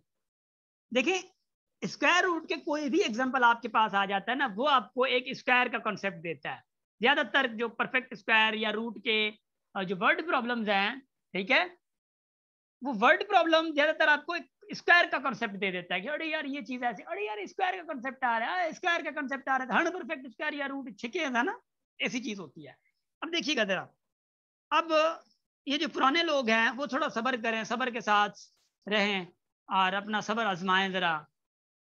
देखिए स्क्वायर रूट के कोई भी एग्जांपल आपके पास आ जाता है ना, वो आपको एक स्क्वायर का कॉन्सेप्ट देता है। ज्यादातर जो परफेक्ट स्क्वायर या रूट के जो वर्ड प्रॉब्लम्स हैं, ठीक है, वो वर्ड प्रॉब्लम ज्यादातर आपको एक स्क्वायर का कॉन्सेप्ट दे देता है कि अरे यार ये चीज ऐसी, अरे यार स्क्वायर का कॉन्सेप्ट आ रहा है, स्क्वायर का कॉन्सेप्ट आ रहा है, हर परफेक्ट स्क्वायर या रूट छिके है ना, ऐसी चीज होती है। अब देखिएगा जरा, अब ये जो पुराने लोग हैं वो थोड़ा सब्र करें, सब्र के साथ रहें और अपना सब्र आजमाएं जरा।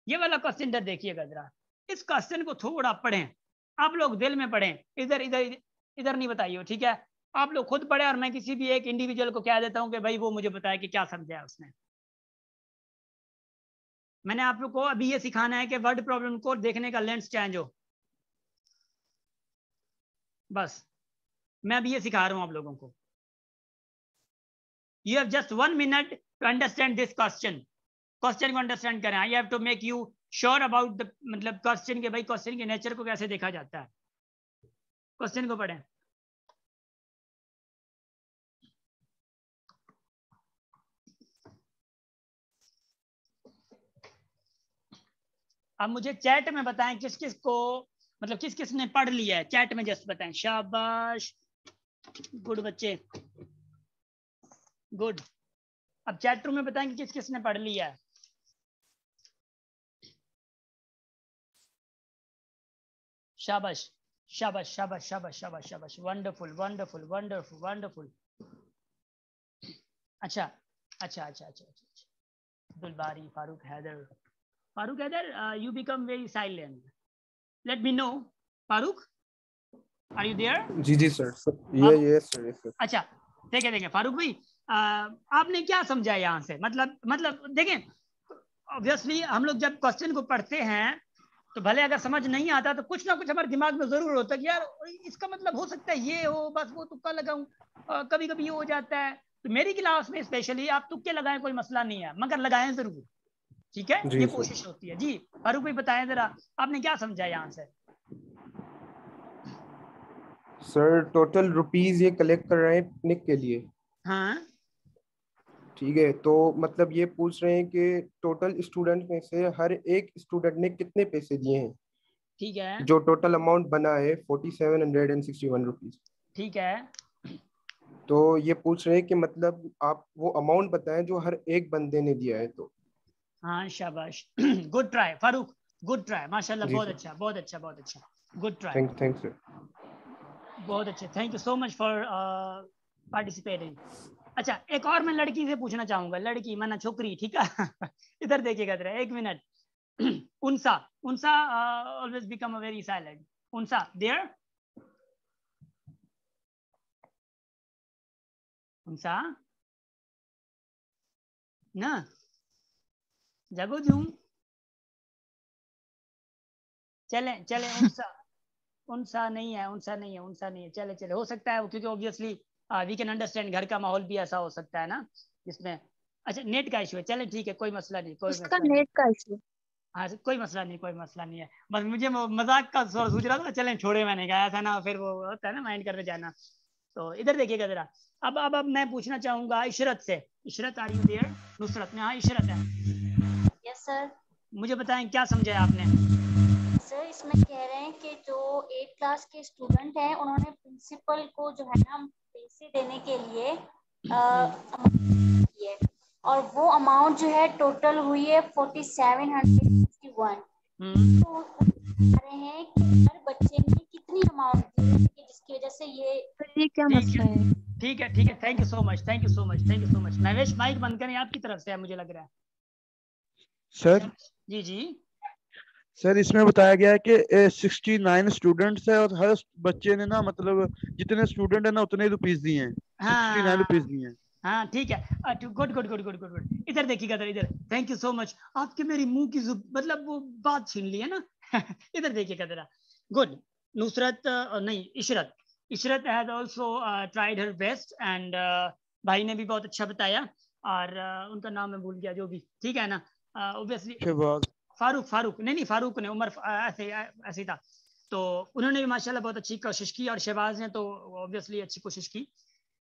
ये वाला क्वेश्चन इधर देखिएगा जरा, इस क्वेश्चन को थोड़ा पढ़ें, आप लोग दिल में पढ़ें, इधर इधर इधर नहीं बताइए, ठीक है, आप लोग खुद पढ़े और मैं किसी भी एक इंडिविजुअल को कह देता हूं कि भाई वो मुझे बताया कि क्या समझा उसने। मैंने आप लोग को अभी ये सिखाना है कि वर्ड प्रॉब्लम को देखने का लेंस चेंज हो, बस मैं अभी ये सिखा रहा हूं आप लोगों को। You have just 1 minute to understand this question. Question को अंडरस्टैंड करें, I have to make you sure about the मतलब क्वेश्चन के, भाई क्वेश्चन के नेचर को कैसे देखा जाता है। क्वेश्चन को पढ़ें। अब मुझे चैट में बताएं किस किस को, मतलब किस किस ने पढ़ लिया है, चैट में जस्ट बताएं। शाबाश, गुड बच्चे, गुड। अब चैट रूम में बताएं कि किस किस ने पढ़ लिया है। शाबाश शाबाश शाबाश शाबाश शाबाश शाबाश, वंडरफुल वंडरफुल वंडरफुल वंडरफुल। अच्छा अच्छा अच्छा अच्छा अच्छा, Abdul Bari, Farooq Haider, you become very silent. Let me know. Farooq, are you there? जी सर। yes sir. अच्छा, देखें फारूक भाई, आपने क्या समझा यहाँ से? मतलब देखें, ऑब्वियसली हम लोग जब क्वेश्चन को पढ़ते हैं तो भले अगर समझ नहीं आता तो कुछ ना कुछ हमारे दिमाग में जरूर होता है कि यार इसका मतलब हो सकता है ये हो, बस वो तुक्का लगाऊं, कभी कभी ये हो जाता है। तो मेरी क्लास में स्पेशली आप तुक्के लगाएं, कोई मसला नहीं है, मगर लगाएं जरूर, ठीक है? ये कोशिश होती है। जी फारूक भाई बताएं जरा, आपने क्या समझा यहाँ से? सर टोटल रुपीस ये कलेक्ट कर रहे हैं पिकनिक के लिए। हाँ ठीक है, तो मतलब ये पूछ रहे हैं कि टोटल स्टूडेंट में से हर एक स्टूडेंट ने कितने पैसे दिए हैं। ठीक है, जो टोटल अमाउंट बना है 4761 रुपीज। ठीक है, तो ये पूछ रहे हैं कि मतलब आप वो अमाउंट बताएं जो हर एक बंदे ने दिया है। तो हाँ शाबाश, good try Farooq, good try, माशाल्लाह, बहुत सर। अच्छा बहुत अच्छा बहुत अच्छा, गुड ट्राई, थैंक्स सर। बहुत अच्छे, thank you so much for participating. अच्छा, एक और मैं लड़की से पूछना चाहूंगा, लड़की माना छोकरी, ठीक है? इधर देखिएगा जरा, एक minute. Unsa, Unsa always become a very silent. Unsa there, Unsa ना जगो जूम, चले चले, उनसा, उनसा नहीं है, उनसा नहीं है, उनसा नहीं है, चले चले, हो सकता है वो, क्योंकि ऑब्वियसली वी कैन अंडरस्टैंड, घर का माहौल भी ऐसा हो सकता है ना जिसमें, अच्छा नेट का इशू है, चले ठीक है, कोई मसला नहीं, कोई उसका मसला नहीं, नेट का इशू। हाँ कोई मसला नहीं, कोई मसला नहीं है, बस मुझे मजाक का सोच रहा था, चलें छोड़े, मैंने कहा था ना, फिर वो होता है ना माइंड करके जाना। तो इधर देखिएगा जरा, अब मैं पूछना चाहूंगा इशरत से। Ishrat are you there? Nusrat ने, हाँ इशरत है। Yes sir. मुझे बताएं क्या समझा आपने? सर इसमें कह रहे हैं कि जो 8th क्लास के स्टूडेंट हैं उन्होंने प्रिंसिपल को जो है ना पैसे देने के लिए किए, और वो अमाउंट जो है टोटल हुई है 4761। तो रहे हैं कि हर बच्चे ने कितनी अमाउंट दी कि जिसकी वजह से ये क्या मसला है? ठीक है ठीक है, thank you so much, thank you so much, thank you so much. Mahvash mike बंद करें, आपकी तरफ से है मुझे लग रहा है। सर जी जी सर, इसमें बताया गया है कि 69 स्टूडेंट्स है और हर बच्चे ने ना, मतलब जितने स्टूडेंट है ना उतने रुपीस दिए हैं, 69 रुपीस दिए हैं। हाँ ठीक है, good good good good good good. इधर देखिएगा इधर, इधर, थैंक यू सो मच, आपके मेरी मुंह की मतलब वो बात छीन ली है ना। इधर देखिएगा जरा, गुड। नुसरत नहीं, Ishrat, Ishrat has also tried her best, and भाई ने भी बहुत अच्छा बताया, और उनका नाम मैं भूल गया, जो भी, ठीक है ना, ऑब्वियसली फारूक, फारूक नहीं, फारूक ने, उमर ऐसे था, तो उन्होंने भी माशाल्लाह बहुत अच्छी कोशिश की, और शहबाज ने तो ऑब्वियसली अच्छी कोशिश की।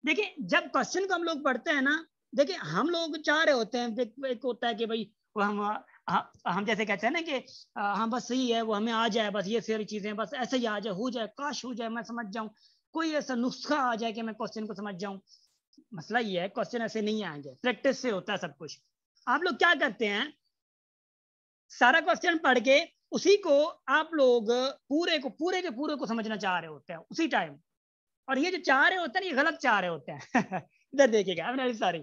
देखिए जब क्वेश्चन को हम लोग पढ़ते हैं ना, देखिए हम लोग चाह रहे होते हैं, एक होता है कि भाई वो हम जैसे कहते हैं ना कि हम बस सही है, वो हमें आ जाए, बस ये सारी चीजें बस ऐसे ही आ जाए, हो जाए, काश हो जाए, मैं समझ जाऊं, कोई ऐसा नुस्खा आ जाए कि मैं क्वेश्चन को समझ जाऊं। मसला ये है, क्वेश्चन ऐसे नहीं आएंगे, प्रैक्टिस से होता है सब कुछ। आप लोग क्या करते हैं, सारा क्वेश्चन पढ़ के उसी को आप लोग पूरे के पूरे को समझना चाह रहे होते हैं उसी टाइम, और ये जो चाह रहे होते हैं ये गलत चाह रहे होते हैं। इधर देखिएगा, सॉरी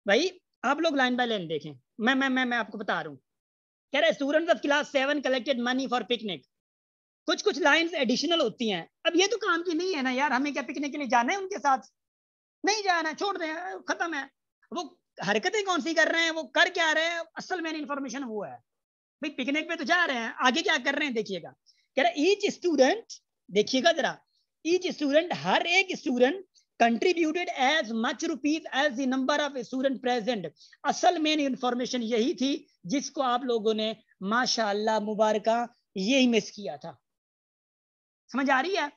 भाई, आप लोग लाइन बाय लाइन देखें, मैं आपको बता रहा हूँ। कह रहे students of class 7 collected money for picnic. कुछ लाइंस एडिशनल होती हैं, अब ये तो काम की नहीं है ना यार, हमें क्या पिकनिक के लिए जाना है उनके साथ? नहीं जाना, छोड़ दें, खत्म है। वो हरकतें कौन सी कर रहे हैं, वो कर क्या रहे हैं, असल मेन इंफॉर्मेशन वो है भाई, पिकनिक पे तो जा रहे हैं, आगे क्या कर रहे हैं देखिएगा। कह रहे ईच स्टूडेंट, देखिएगा जरा, ईच स्टूडेंट, हर एक student contributed as much rupees as the number of student present. असल मेन इंफॉर्मेशन यही थी जिसको आप लोगों ने माशाअल्लाह मुबारका यही मिस किया था। समझ आ रही है?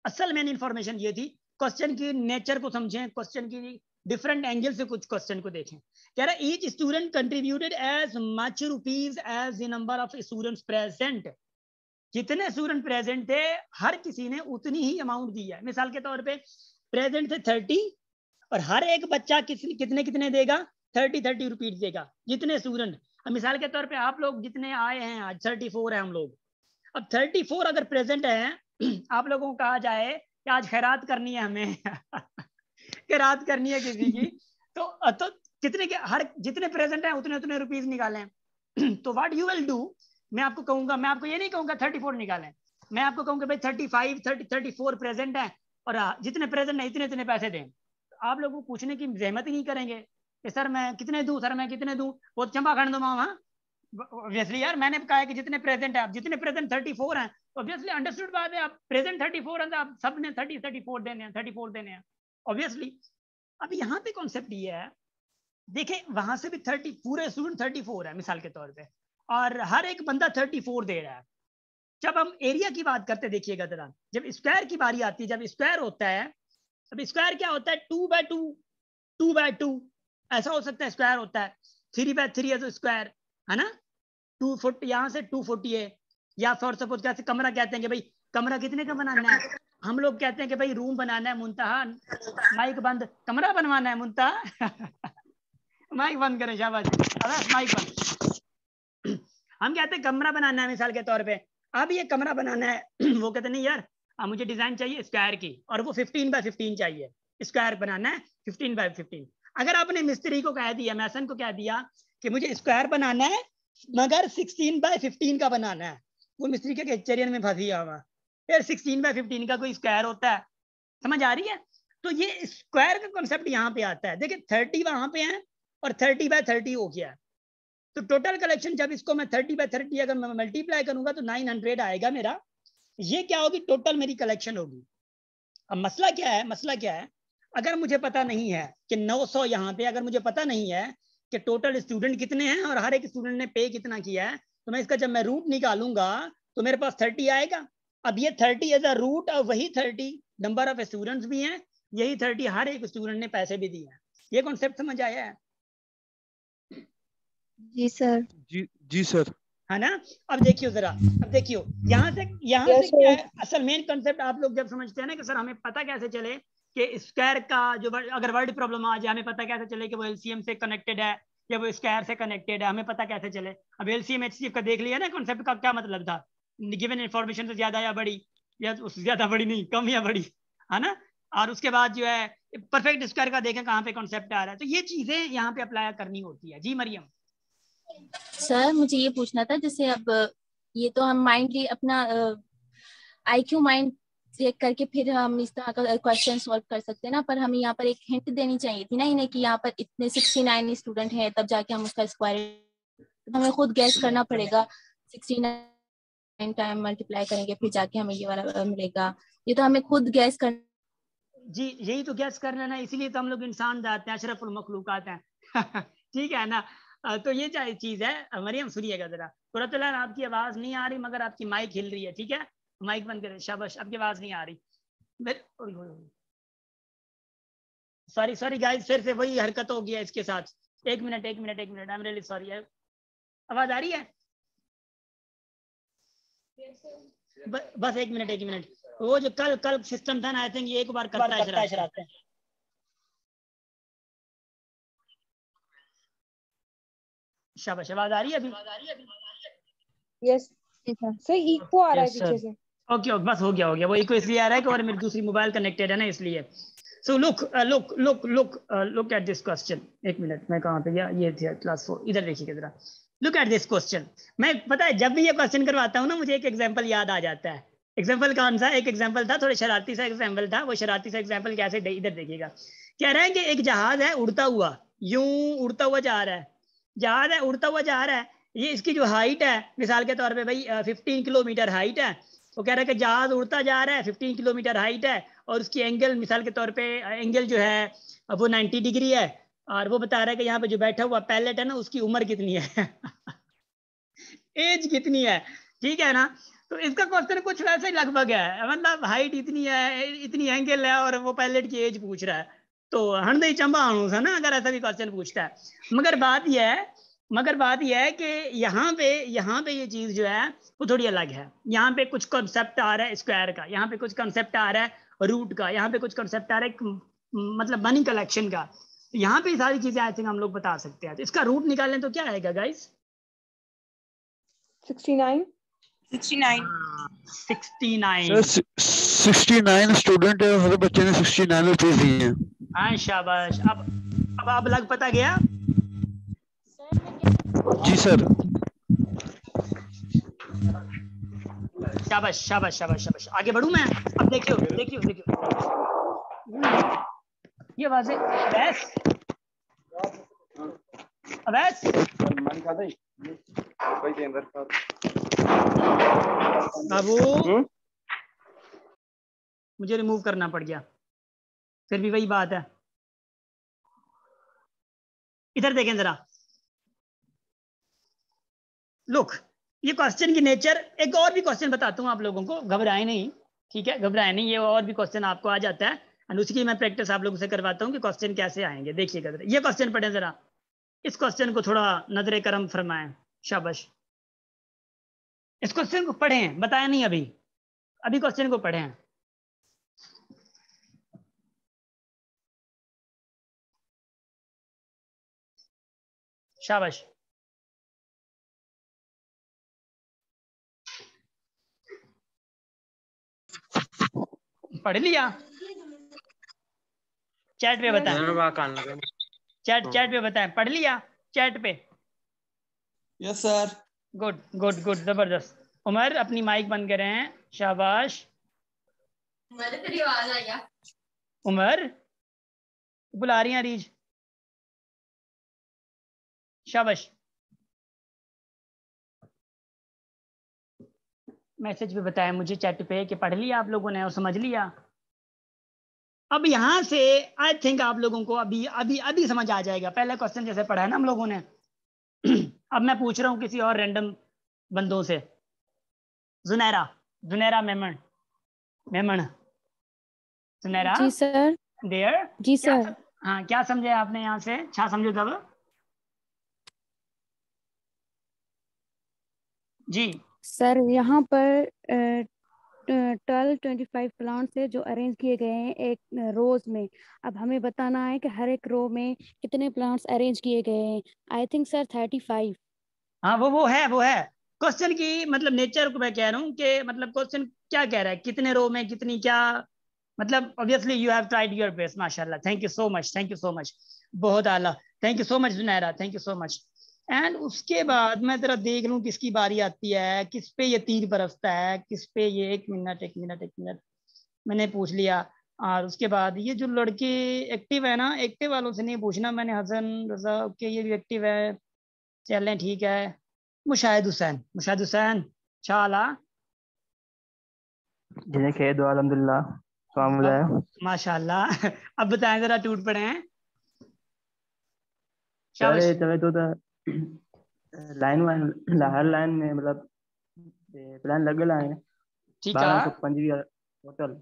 असल मेन इंफॉर्मेशन ये थी, क्वेश्चन की नेचर को समझें, क्वेश्चन की डिफरेंट एंगल से कुछ क्वेश्चन को देखें। कह रहा है each student contributed as much rupees as the number of students present. जितने स्टूडेंट प्रेजेंट थे हर किसी ने उतनी ही अमाउंट दी है। मिसाल के तौर पे प्रेजेंट थे 30 और हर एक बच्चा कितने कितने देगा, 30 रुपीज देगा जितने स्टूडेंट। अब मिसाल के तौर पे आप लोग जितने आए हैं आज 34 है हम लोग। अब 34 अगर प्रेजेंट है, आप लोगों को कहा जाए कि आज खैरात करनी है हमें खैरात करनी है किसी की, तो कितने के हर जितने प्रेजेंट है उतने उतने रुपीज निकालें। तो व्हाट यू विल डू, मैं आपको कहूंगा, मैं आपको ये नहीं कहूंगा 34 निकालें, मैं आपको कहूंगा भाई 35 34 प्रेजेंट है और जितने प्रेजेंट है इतने इतने पैसे दें। तो आप लोगों को पूछने की जहमत ही नहीं करेंगे कि सर मैं कितने दूं, सर मैं कितने दूं, वो चंपा खंड दो मामा। ऑब्वियसली यार मैंने कहा है कि जितने प्रेजेंट है, आप जितने प्रेजेंट 34 हैं, ऑब्वियसली अंडरस्टूड बात है, आप प्रेजेंट 34 हैं तो आप सब ने 34 देने हैं, 34 देने हैं ऑब्वियसली। अब यहाँ पे कॉन्सेप्ट ये है, देखें वहां से भी 30 पूरे स्टूडेंट 34 है मिसाल के तौर पे, और हर एक बंदा 34 दे रहा है। जब हम एरिया की बात करते देखिएगा जरा, जब स्क्वायर की बारी आती है, जब स्क्वायर होता है, अब स्क्वायर क्या होता है 2/2 2/2 ऐसा हो सकता है स्क्वायर होता है, 3/3 है तो स्क्वायर है ना, 2 फुट यहाँ से 2 फुट ये, या फॉर सपोज कैसे कमरा कहते हैं कि भाई कमरा कितने का बनाना है, हम लोग कहते हैं कि भाई रूम बनाना है मुंतहा, माइक बंद, कमरा बनवाना है मुंतहा माइक बंद करें, शाबाश, माइक बंद। हम कहते हैं कमरा बनाना है मिसाल के तौर पे, अब ये कमरा बनाना है वो कहते नहीं यार मुझे डिजाइन चाहिए स्क्वायर की और वो 15/15 चाहिए, स्क्वायर बनाना है 15/15। अगर आपने मिस्त्री को कह दिया, मैसन को कह दिया कि मुझे स्क्वायर बनाना है मगर 16/15 का बनाना है, वो मिस्त्री के चरियन में फंसी हुआ यार, 16/15 का कोई स्क्वायर होता है, समझ आ रही है। तो ये स्क्वायर का कॉन्सेप्ट यहाँ पे आता है। देखिए 30 वहां पे है और 30/30 हो गया, तो टोटल कलेक्शन जब इसको मैं 30/30 अगर मैं मल्टीप्लाई करूंगा तो 900 आएगा मेरा, ये क्या होगी टोटल मेरी कलेक्शन होगी। अब मसला क्या है, मसला क्या है, अगर मुझे पता नहीं है कि 900 यहाँ पे, अगर मुझे पता नहीं है कि टोटल स्टूडेंट कितने हैं और हर एक स्टूडेंट ने पे कितना किया है, तो मैं इसका जब मैं रूट निकालूंगा तो मेरे पास 30 आएगा। अब ये 30 एज अ रूट और वही 30 नंबर ऑफ स्टूडेंट्स भी हैं, यही 30 हर एक स्टूडेंट ने पैसे भी दिए हैं। ये कॉन्सेप्ट समझ आया है? जी सर। जी सर, है ना। अब देखियो जरा, अब देखियो यहाँ से क्या है असल मेन कॉन्सेप्ट, आप लोग जब समझते हैं ना कि सर हमें पता कैसे चले कि स्क्वायर का जो अगर वर्ड प्रॉब्लम आ जाए, हमें पता कैसे चले कि वो एलसीएम से कनेक्टेड है या वो स्क्वायर से कनेक्टेड है, हमें पता कैसे चले। अब एलसीएम एचसीएफ का देख लिया ना कॉन्सेप्ट का क्या मतलब था, गिवन इन्फॉर्मेशन से ज्यादा या बड़ी, या उससे ज्यादा बड़ी नहीं, कम या बड़ी, है ना। और उसके बाद जो है परफेक्ट स्क्वायर का देखें कहाँ पे कॉन्सेप्ट आ रहा है, तो ये चीजें यहाँ पे अप्लाई करनी होती है। जी मरियम। सर मुझे ये पूछना था, जैसे अब ये तो हम माइंडली अपना आईक्यू माइंड चेक करके फिर हम इस तरह का क्वेश्चन सॉल्व कर सकते हैं ना, पर हमें यहाँ पर एक हिंट देनी चाहिए थी ना इन्हें कि यहाँ पर इतने 69 स्टूडेंट हैं, तब जाके हम उसका स्क्वायर हमें खुद गैस करना पड़ेगा। 69 टाइम मल्टीप्लाई करेंगे फिर जाके हमें ये वाला मिलेगा, ये तो हमें खुद गैस कर। जी यही तो गैस करना ना, इसीलिए तो हम लोग इंसान जाते हैं, अशरफुल मखलूकात हैं ठीक है ना। तो ये चीज है। मरियम सुनिएगा जरा, कुरतुल्लाह आपकी आवाज नहीं आ रही मगर आपकी माइक हिल रही है, ठीक है, माइक बंद करें, शाबाश, आपकी आवाज नहीं आ रही। सॉरी गाइस, फिर से वही हरकत हो गया इसके साथ। एक minute I am really sorry. आवाज आ रही है? बस एक मिनट। वो जो कल सिस्टम था ना, आई थिंक ये एक बार करता है शरारतें। शाबाश, आवाज आ रही है अभी? यस सर, इको आ रहा है पीछे से। ओके बस हो गया वो इको इसलिए आ रहा है कि और मेरी दूसरी मोबाइल कनेक्टेड है ना, इसलिए। So look at this question. एक मिनट, मैं कहाँ पे गया, ये थी क्लास 4, इधर देखिए जरा। Look at this question. मैं पता है जब भी ये क्वेश्चन करवाता हूँ ना, मुझे एक एग्जांपल याद आ जाता है। एग्जांपल कौन सा? एक एग्जांपल था, थोड़ा शरारती सा एग्जांपल था। वो शरारती सा एग्जांपल कैसे, इधर देखिएगा। कह रहे हैं कि एक जहाज है उड़ता हुआ, यूं उड़ता हुआ जा रहा है, जहाज है उड़ता हुआ जा रहा है। ये इसकी जो हाइट है मिसाल के तौर पे भाई 15 किलोमीटर हाइट है। वो कह रहा है कि जहाज उड़ता जा रहा है, 15 किलोमीटर हाइट है, और उसकी एंगल मिसाल के तौर पे एंगल जो है वो 90 डिग्री है। और वो बता रहा है कि यहाँ पे जो बैठा हुआ पायलट है ना, उसकी उम्र कितनी है एज कितनी है, ठीक है ना। तो इसका क्वेश्चन कुछ वैसे ही लगभग है, मतलब हाइट इतनी है, इतनी एंगल है, और वो पायलट की एज पूछ रहा है। तो हंड ही चंबा आणू था ना, अगर ऐसा भी क्वेश्चन पूछता है। मगर बात यह है कि यहाँ पे ये चीज जो है वो थोड़ी अलग है। यहाँ पे कुछ कॉन्सेप्ट आ रहा है स्क्वायर का, यहाँ पे कुछ कॉन्सेप्ट आ रहा है रूट का, यहाँ पे कुछ कॉन्सेप्ट आ रहा है मतलब मनी कलेक्शन का। यहाँ पे सारी चीजें आई थिंक हम लोग बता सकते हैं। तो इसका रूट निकालें तो क्या आएगा गाइस? 69 69 स्टूडेंट है और हर बच्चे ने 69 रुपीज दिए हैं। हाँ शाबाश। अब लग पता गया? जी सर। शाबाश शाबाश शाबाश शाबाश। आगे बढ़ूं मैं? अब देखियो ये वाजे अवैस बाबू मुझे रिमूव करना पड़ गया, फिर भी वही बात है। इधर देखें जरा, लुक ये क्वेश्चन की नेचर। एक और भी क्वेश्चन बताता हूँ आप लोगों को, घबराए नहीं, ठीक है, घबराए नहीं। ये और भी क्वेश्चन आपको आ जाता है और उसकी मैं प्रैक्टिस आप लोगों से करवाता हूँ कि क्वेश्चन कैसे आएंगे। देखिएगा जरा, ये क्वेश्चन पढ़ें जरा, इस क्वेश्चन को थोड़ा नजरे करम फरमाएं। शाबाश। इस क्वेश्चन को पढ़ें, बताया नहीं अभी क्वेश्चन को पढ़ें। शाबाश। पढ़ लिया? चैट पे बताएं, चैट पे बताएं, पढ़ लिया चैट पे? Yes sir. Good good good, जबरदस्त। उमर अपनी माइक बंद करें। शाबाश। तेरी आवाज आ गया। उमर बुला रही हैं रीज। शाबाश। मैसेज पे बताएं मुझे चैट पे कि पढ़ लिया आप लोगों ने और समझ लिया। अब यहाँ से आई थिंक आप लोगों को अभी अभी अभी समझ आ जाएगा। पहले क्वेश्चन जैसे पढ़ा है ना हम लोगों ने, अब मैं पूछ रहा हूँ किसी और रैंडम बंदों से। जुनैरा मेमन जुनैरा। जी सर। देयर। जी सर। हाँ, क्या समझे आपने यहाँ से? अच्छा समझो तब जी सर। यहाँ पर 1225 प्लांट्स है जो अरेंज किए गए हैं एक रोज में। अब हमें बताना है कि हर एक रो में कितने प्लांट्स अरेंज किए गए हैं। I think sir 35। हाँ वो है क्वेश्चन की मतलब नेचर को मैं कह रहा हूँ कि मतलब क्वेश्चन क्या कह रहा है, कितने रो में कितनी क्या मतलब। Obviously you have tried your best, माशाल्लाह। थैंक यू सो मच, बहुत आला। Thank you so much Junaira, thank you so much. And उसके बाद मैं जरा देख लूं किसकी बारी आती है, किस पे ये तीर बरसता है, किस पे ये। एक मिनट मैंने पूछ लिया। और उसके बाद ये जो लड़के एक्टिव है ना, एक्टिव वालों से नहीं पूछना मैंने। हसन रजा के ये भी एक्टिव है, चलें ठीक है। मुशाहिद हुसैन शाला जिन्हें खेद हो अल्हम्दुलिल्लाह माशाल्लाह। अब बताएं जरा, टूट पड़े हैं। चले तो लाइन हर लाइन में मतलब प्लान लगे लाए हैं। ठीक है 1225 टोटल।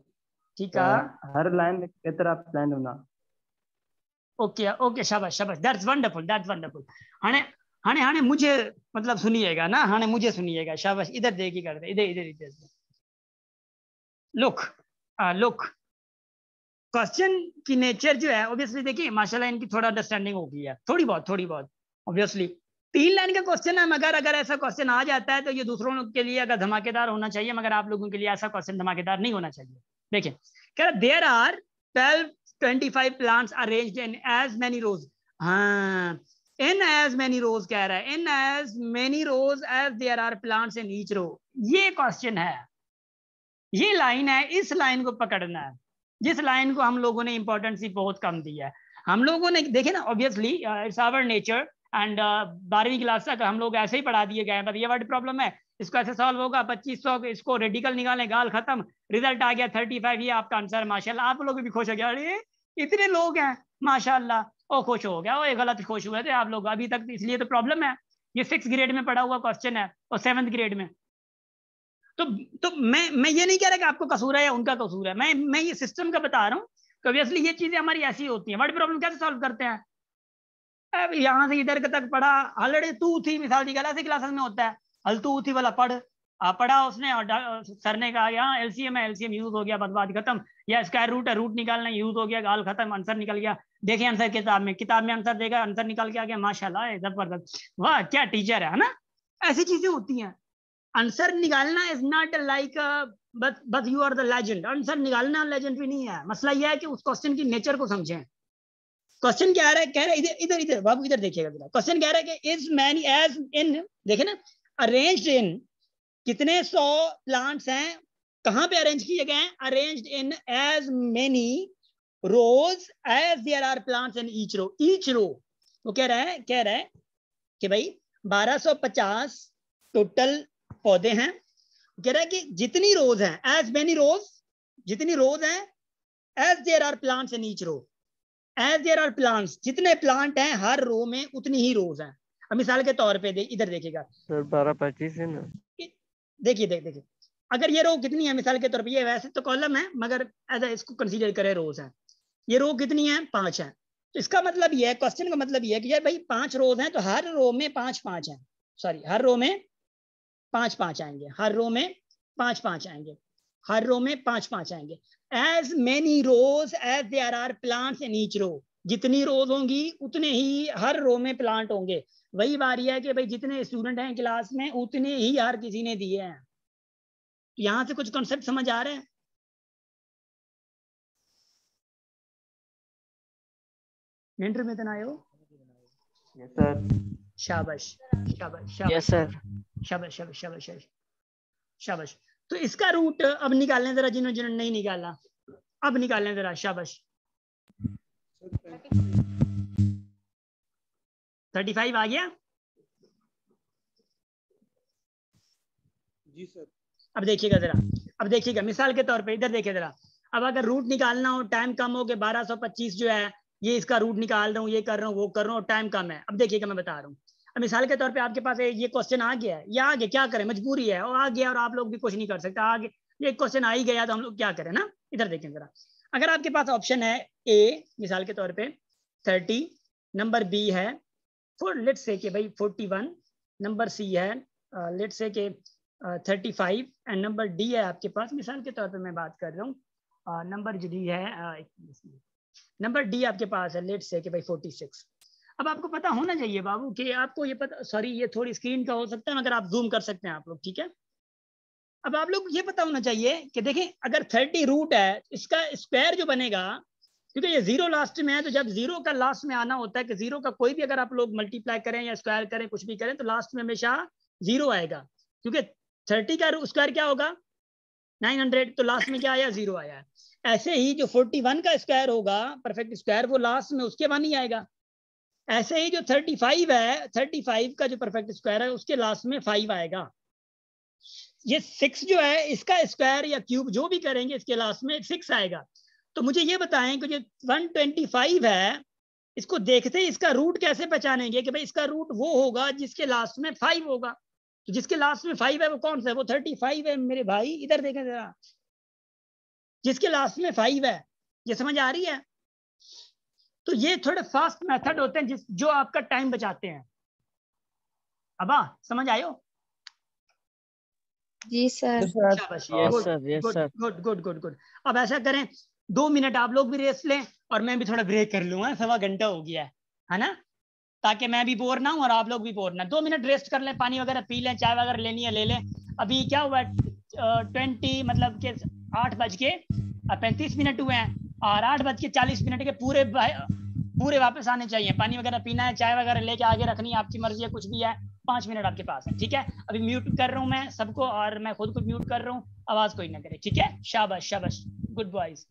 ठीक है, हर लाइन में कितना प्लान होना। ओके शाबाश, दैट्स वंडरफुल। हाने मुझे मतलब सुनिएगा ना, हाने मुझे सुनिएगा। शाबाश। इधर देखिए करते, इधर लुक क्वेश्चन की नेचर जो है ऑब्वियसली देखिए माशाल्लाह इनकी थोड़ा अंडरस्टैंडिंग हो गई है, थोड़ी बहुत ऑब्वियसली। 3 लाइन का क्वेश्चन है, मगर अगर ऐसा क्वेश्चन आ जाता है तो ये दूसरों के लिए अगर धमाकेदार होना चाहिए, मगर आप लोगों के लिए ऐसा क्वेश्चन धमाकेदार नहीं होना चाहिए। देखिए कह रहा there are 1225 plants arranged in as many rows. हाँ, इन एज मेनी रोज कह रहा है, in as many rows as there are plants in each row. ये क्वेश्चन है, ये लाइन है, इस लाइन को पकड़ना है, जिस लाइन को हम लोगों ने इंपॉर्टेंस बहुत कम दी है। हम लोगों ने देखे ना, obviously it's our nature and 12वीं क्लास तक हम लोग ऐसे ही पढ़ा दिए गए हैं, बस ये वर्ड प्रॉब्लम है, इसको ऐसे सॉल्व होगा 2500, इसको रेडिकल निकालें, गाल खत्म, रिजल्ट आ गया 35। ये आपका आंसर। माशाल्लाह आप लोग भी खुश हो गया, अरे इतने लोग हैं माशाल्लाह, ओ खुश हो गया, ओ ये गलत खुश हुए थे आप लोग अभी तक, इसलिए तो प्रॉब्लम है। ये 6th ग्रेड में पढ़ा हुआ क्वेश्चन है और 7th ग्रेड में। तो मैं ये नहीं कह रहा कि आपको कसूर है या उनका कसूर है, मैं ये सिस्टम का बता रहा हूँ। तो ऑब्वियसली ये चीजें हमारी ऐसी होती हैं। वर्ड प्रॉब्लम कैसे सॉल्व करते हैं? अब यहाँ से इधर तक पढ़ा, हलड़े तू थी मिसाल की ऐसे क्लासेस में होता है, हल तू थी वाला पढ़, पढ़ा उसने और सर ने कहा यहाँ एलसीएम है, एलसीएम यूज हो गया, बस बात खत्म। या स्क्वायर रूट है, रूट निकालना यूज हो गया, गाल खत्म, आंसर निकल गया। देखें आंसर किताब में आंसर देगा, आंसर निकल के आ गया, माशाल्लाह जबरदस्त, वाह क्या टीचर है ना। ऐसी चीजें होती हैं। आंसर निकालना इज नॉट लाइक बस you are the legend. Answer निकालना लेजेंड भी नहीं है। मसला यह है कि उस क्वेश्चन की नेचर को समझें। क्वेश्चन क्या है, कह रहा है इधर इधर इधर बाबू इधर देखिएगा जरा। क्वेश्चन कह रहा है कि इज मैनी एज इन, देखे ना, अरेंज्ड इन, कितने 100 प्लांट्स हैं, कहां पे अरेंज किए गए हैं, arranged in as many rows as there are plants in each row. Each row वो कह रहा है कि भाई 1250 टोटल पौधे हैं। कह रहा है कि जितनी रोज हैं, एज मेनी रोज, जितनी रोज हैं, as there are plants in each row, as there are plants, जितने प्लांट हैं हर रो में उतनी ही रोज हैं। अब मिसाल के तौर पे इधर देखिएगा सर 1225 है ना, देखिए अगर ये रो कितनी है, मिसाल के तौर पे ये वैसे तो कॉलम है मगर ऐसा इसको कंसीडर करें रोज है। ये रो कितनी है, 5 है। तो इसका मतलब ये है, क्वेश्चन का मतलब ये है कि यार भाई 5 रोज हैं तो हर रो में 5-5 हैं, सॉरी हर रो में 5-5 आएंगे, हर रो में 5-5 आएंगे, हर रो में 5-5 आएंगे। As many rows as there are plants in each row, जितनी रोज होंगी उतने ही हर रो में प्लांट होंगे। वही बारी है कि भाई जितने स्टूडेंट हैं क्लास में उतने ही हर किसी ने दिए हैं। तो यहां से कुछ कॉन्सेप्ट समझ आ रहे हैं? इंटर में तना आए हो? यस सर, शाबाश शाबाश यस शाबाश सर, शाबाश शाबाश शाबाश शाबाश शाबाश। तो इसका रूट अब निकालने जरा, जिन्होंने नहीं निकाला अब निकालने जरा, शाबाश। 35 आ गया जी सर। अब देखिएगा जरा, अब देखिएगा मिसाल के तौर पे इधर देखिए जरा। अब अगर रूट निकालना हो, टाइम कम हो के 1225 जो है ये इसका रूट निकाल रहा हूँ, ये कर रहा हूँ, वो कर रहा हूँ, टाइम कम है। अब देखिएगा मैं बता रहा हूँ। अब मिसाल के तौर पे आपके पास ये क्वेश्चन आ गया है, ये आ गया, क्या करें, मजबूरी है और आ गया और आप लोग भी कुछ नहीं कर सकते, आगे ये क्वेश्चन आ ही गया तो हम लोग क्या करें ना। इधर देखें जरा, अगर आपके पास ऑप्शन है ए मिसाल के तौर पे 30, नंबर बी है लेट से कि भाई 41, नंबर सी है लेट से कि 35 एंड नंबर डी है आपके पास, मिसाल के तौर पे मैं बात कर रहा हूँ, नंबर जो डी है नंबर डी आपके पास है लेट से कि भाई 46। अब आपको पता होना चाहिए बाबू कि आपको ये पता, सॉरी ये थोड़ी स्क्रीन का हो सकता है मगर आप जूम कर सकते हैं आप लोग, ठीक है। अब आप लोग ये पता होना चाहिए कि देखें अगर 30 रूट है इसका स्क्वायर जो बनेगा, क्योंकि ये 0 लास्ट में है, तो जब 0 का लास्ट में आना होता है कि 0 का कोई भी अगर आप लोग मल्टीप्लाई करें या स्क्वायर करें कुछ भी करें तो लास्ट में हमेशा 0 आएगा, क्योंकि 30 का स्क्वायर क्या होगा 900, तो लास्ट में क्या आया 0 आया है। ऐसे ही जो 41 का स्क्वायर होगा परफेक्ट स्क्वायर वो लास्ट में उसके बाद नहीं आएगा। ऐसे ही जो 35 है 35 का जो परफेक्ट स्क्वायर है उसके लास्ट में 5 आएगा। ये 6 जो है इसका स्क्वायर या क्यूब जो भी करेंगे इसके लास्ट में 6 आएगा। तो मुझे ये बताएं कि जो 125 है इसको देखते ही इसका रूट कैसे पहचानेंगे कि भाई इसका रूट वो होगा जिसके लास्ट में 5 होगा। तो जिसके लास्ट में 5 है वो कौन सा है, वो 35 है मेरे भाई, इधर देखें जरा, जिसके लास्ट में 5 है। ये समझ आ रही है? तो ये थोड़े फास्ट मेथड होते हैं जो आपका टाइम बचाते हैं। अब समझ आयो? जी सर। शाबाश, गुड गुड गुड गुड। अब ऐसा करें 2 मिनट आप लोग भी रेस्ट लें और मैं भी थोड़ा ब्रेक कर लूंगा, 1.25 घंटा हो गया है ना, ताकि मैं भी बोर ना हूं और आप लोग भी बोर ना। 2 मिनट रेस्ट कर लें, पानी वगैरह पी लें, चाय वगैरह लेनी है ले लें। अभी क्या हुआ 20 मतलब के 8:35 हुए हैं और 8:40 के पूरे वापस आने चाहिए। पानी वगैरह पीना है, चाय वगैरह लेके आगे रखनी है, आपकी मर्जी है, कुछ भी है। 5 मिनट आपके पास है, ठीक है। अभी म्यूट कर रहा हूँ मैं सबको और मैं खुद को म्यूट कर रहा हूँ, आवाज कोई ना करे, ठीक है। शाबाश शाबाश, गुड बॉयज।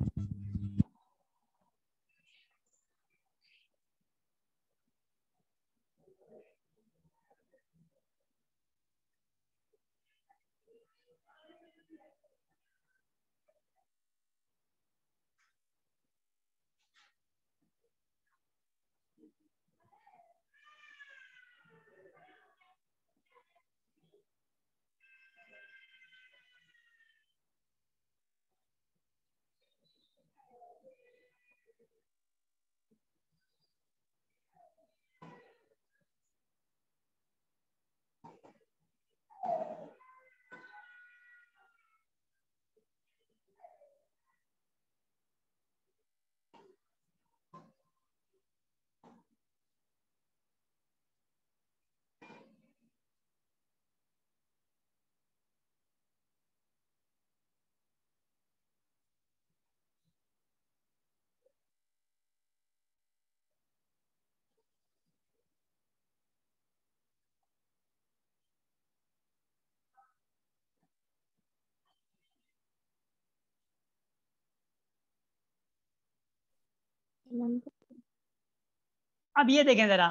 अब ये देखें जरा